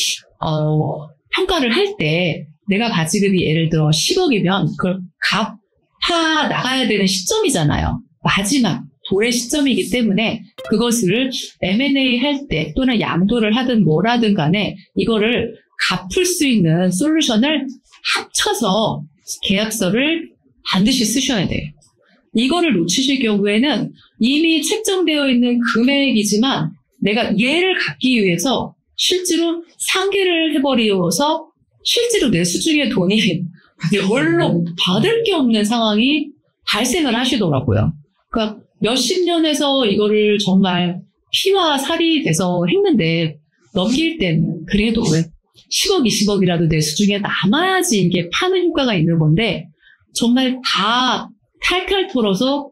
평가를 할 때 내가 가지급이 예를 들어 10억이면 그걸 갚아 나가야 되는 시점이잖아요. 마지막 도래 시점이기 때문에 그것을 M&A 할 때 또는 양도를 하든 뭘 하든 간에 이거를 갚을 수 있는 솔루션을 합쳐서 계약서를 반드시 쓰셔야 돼요. 이거를 놓치실 경우에는 이미 책정되어 있는 금액이지만 내가 얘를 갚기 위해서 실제로 상계를 해버리어서 실제로 내 수중에 돈이 별로 받을 게 없는 상황이 발생을 하시더라고요. 그러니까 몇십 년에서 이거를 정말 피와 살이 돼서 했는데 넘길 때는 그래도 왜 10억, 20억이라도 내 수중에 남아야지 이게 파는 효과가 있는 건데 정말 다 탈탈 털어서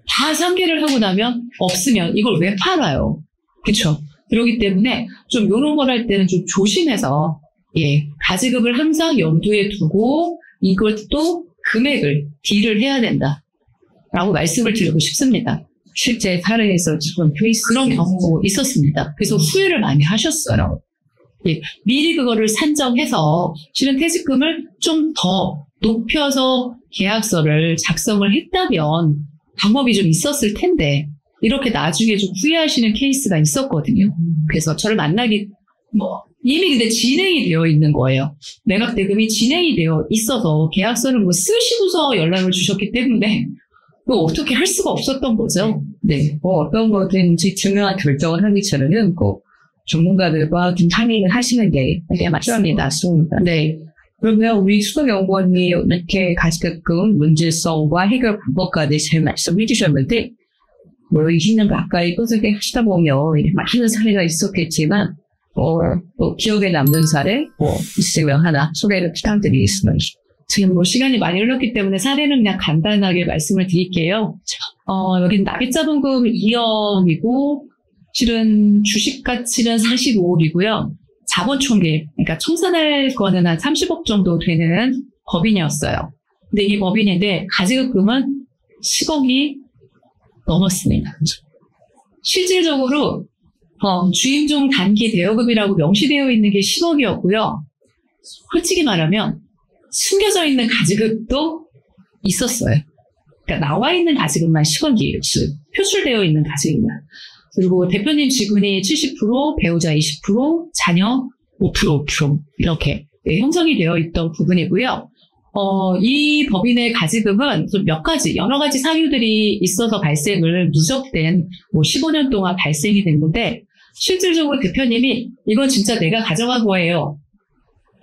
다 상계를 하고 나면 없으면 이걸 왜 팔아요? 그렇죠? 그렇기 때문에 좀 이런 걸 할 때는 좀 조심해서 가지급을 항상 염두에 두고 이것도 금액을 딜을 해야 된다라고 말씀을 드리고 싶습니다. 실제 사례에서 지금 그런 경우 있었습니다. 그래서 후회를 많이 하셨어요. 미리 그거를 산정해서 실은 퇴직금을 좀 더 높여서 계약서를 작성을 했다면 방법이 좀 있었을 텐데 이렇게 나중에 좀 후회하시는 케이스가 있었거든요. 그래서 저를 만나기 이미 근데 진행이 되어 있는 거예요. 매각 대금이 진행이 되어 있어서 계약서를 쓰시고서 연락을 주셨기 때문에 어떻게 할 수가 없었던 거죠. 네, 어떤 거든지 중요한 결정을 하기 전에는 꼭 전문가들과 좀 상의를 하시는 게 맞습니다. 네. 그러면 우리 수석연구원이 이렇게 가지급금 문제성과 해결 방법까지 잘 말씀해 주셨는데, 20년 가까이 소속에 하시다 보면 많은 사례가 있었겠지만, 또 기억에 남는 사례, 있으면 하나 소개를 부탁드리겠습니다. 지금 시간이 많이 흘렀기 때문에 사례는 그냥 간단하게 말씀을 드릴게요. 여기는 납입자본금 2억이고, 실은 주식 가치는 45억이고요. 자본 총계, 그러니까 청산할 거는 한 30억 정도 되는 법인이었어요. 근데 이 법인인데 가지급금은 10억이 넘었습니다. 실질적으로 주임종 단기 대여금이라고 명시되어 있는 게 10억이었고요. 솔직히 말하면 숨겨져 있는 가지급도 있었어요. 그러니까 나와 있는 가지급만 10억이에요. 표출되어 있는 가지급만. 그리고 대표님 지분이 70%, 배우자 20%, 자녀 5% 이렇게 형성이 되어 있던 부분이고요. 이 법인의 가지급은 좀 여러 가지 사유들이 있어서 발생을 누적된 15년 동안 발생이 된 건데 실질적으로 대표님이 이건 진짜 내가 가져간 거예요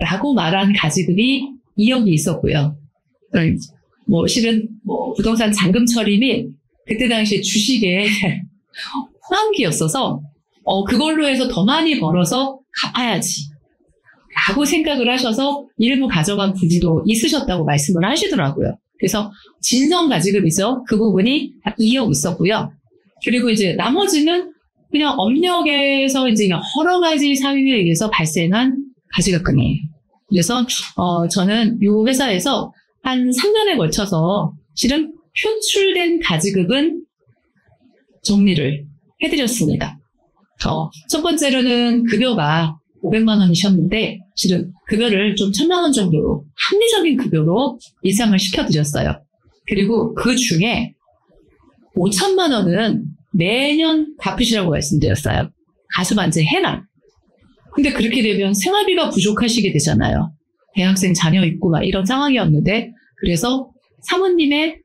라고 말한 가지급이 2억이 있었고요. 실은 부동산 잔금 처리 및 그때 당시에 주식에 호황기였어서 그걸로 해서 더 많이 벌어서 갚아야지 라고 생각을 하셔서 일부 가져간 분도 있으셨다고 말씀을 하시더라고요. 그래서 진성 가지급이죠. 그 부분이 2억 있었고요. 그리고 이제 나머지는 그냥 업력에서 이제 여러 가지 사유에 의해서 발생한 가지급금이에요. 그래서 저는 이 회사에서 한 3년에 걸쳐서 실은 표출된 가지급은 정리를 해드렸습니다. 첫 번째로는 급여가 500만 원이셨는데 실은 급여를 좀 1000만 원 정도로 합리적인 급여로 인상을 시켜드렸어요. 그리고 그 중에 5천만 원은 매년 갚으시라고 말씀드렸어요. 가수반제 해라. 근데 그렇게 되면 생활비가 부족하시게 되잖아요. 대학생 자녀 있고 막 이런 상황이었는데 그래서 사모님의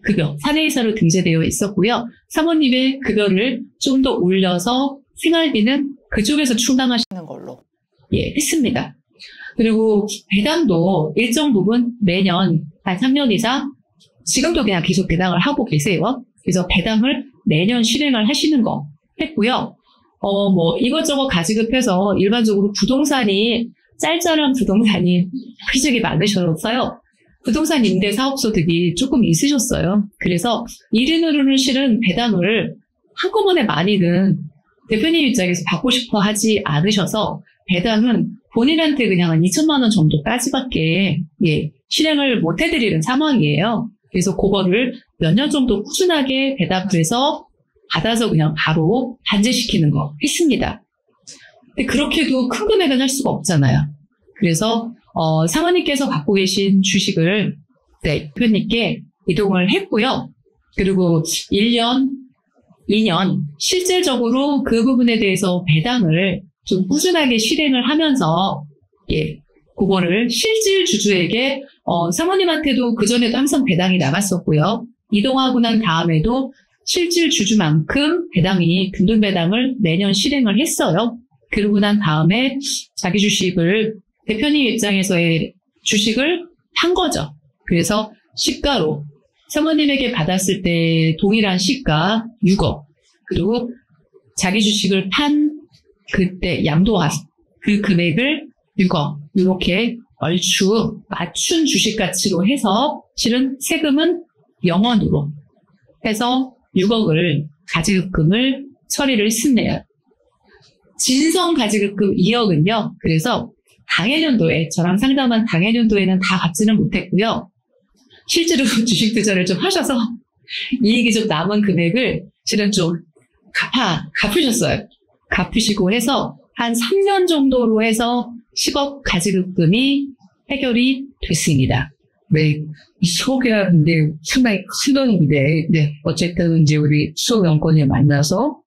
급여, 사내이사로 등재되어 있었고요. 사모님의 급여를 좀 더 올려서 생활비는 그쪽에서 충당하시는 걸로 했습니다. 그리고 배당도 일정 부분 매년 한 3년 이상 지금도 그냥 계속 배당을 하고 계세요. 그래서 배당을 매년 실행을 하시는 거 했고요. 이것저것 가지급해서 일반적으로 부동산이 짤짤한 부동산이 굉장히 많으셨어요. 부동산 임대 사업소들이 조금 있으셨어요. 그래서 1인으로는 실은 배당을 한꺼번에 많이는 대표님 입장에서 받고 싶어 하지 않으셔서 배당은 본인한테 그냥 한 2천만 원 정도까지밖에 실행을 못 해드리는 상황이에요. 그래서 그거를 몇 년 정도 꾸준하게 배당을 해서 받아서 그냥 바로 반제시키는 거 했습니다. 근데 그렇게도 큰 금액은 할 수가 없잖아요. 그래서 사모님께서 갖고 계신 주식을 대표님께 이동을 했고요. 그리고 1년, 2년 실질적으로 그 부분에 대해서 배당을 좀 꾸준하게 실행을 하면서 그거를 실질 주주에게 사모님한테도 그전에도 항상 배당이 나갔었고요. 이동하고 난 다음에도 실질 주주만큼 배당이 금돈배당을 매년 실행을 했어요. 그러고 난 다음에 자기 주식을 대표님 입장에서의 주식을 판 거죠. 그래서 시가로 사모님에게 받았을 때 동일한 시가 6억 그리고 자기 주식을 판 그때 양도한 그 금액을 6억 이렇게 얼추 맞춘 주식 가치로 해서 실은 세금은 0원으로 해서 6억을 가지급금을 처리를 했습니다. 진성 가지급금 2억은요. 그래서 당해년도에 저랑 상담한 당해년도에는 다 갚지는 못했고요. 실제로 주식 투자를 좀 하셔서 이익이 좀 남은 금액을 실은 좀 갚으셨어요. 갚으시고 해서 한 3년 정도로 해서 10억 가지급금이 해결이 됐습니다. 네, 수억이라는데 상당히 큰 돈인데, 어쨌든 이제 우리 수억 연권을 만나서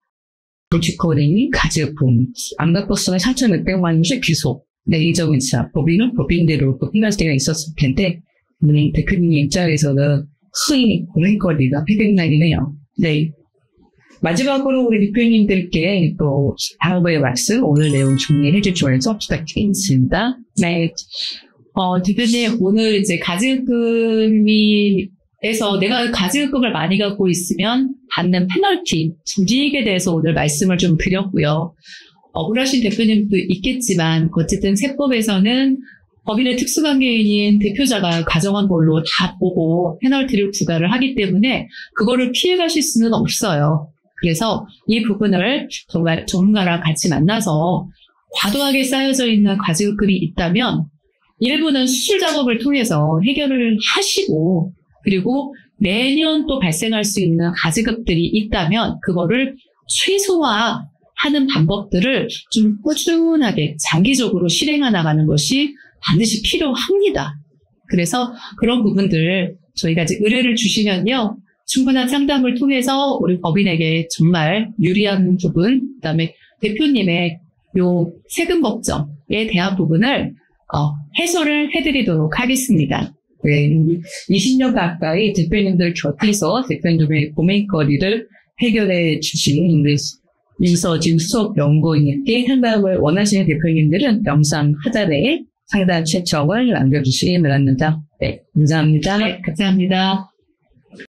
조직거래인 가지급금 안 갚았으면 4,600만 원씩 귀속. 이점은 진짜 법인은 법인대로 끝날 때가 있었을 텐데, 대표님 입장에서는 수익 고민거리가 획득날이네요. 네. 마지막으로 우리 대표님들께 또 다음의 말씀, 오늘 내용 정리해 주시면서 부탁드리겠습니다. 네. 대표님, 오늘 이제 가지급금에서 내가 가지급금을 많이 갖고 있으면 받는 페널티, 불이익에 대해서 오늘 말씀을 좀 드렸고요. 억울하신 대표님도 있겠지만, 어쨌든 세법에서는 법인의 특수관계인인 대표자가 가정한 걸로 다 보고 페널티를 부과를 하기 때문에 그거를 피해가실 수는 없어요. 그래서 이 부분을 정말 전문가랑 같이 만나서 과도하게 쌓여져 있는 가지급금이 있다면 일부는 수출 작업을 통해서 해결을 하시고 그리고 매년 또 발생할 수 있는 가지급들이 있다면 그거를 최소화하는 방법들을 좀 꾸준하게 장기적으로 실행해 나가는 것이 반드시 필요합니다. 그래서 그런 부분들 저희가 이제 의뢰를 주시면요. 충분한 상담을 통해서 우리 법인에게 정말 유리한 부분, 그다음에 대표님의 요 세금 법정에 대한 부분을 해소를 해드리도록 하겠습니다. 네, 20년 가까이 대표님들 곁에서 대표님들의 고민거리를 해결해 주신 임서진 수석연구원님께 상담을 원하시는 대표님들은 영상 하단에 상담 신청을 남겨주시기 바랍니다. 네, 감사합니다. 네, 감사합니다.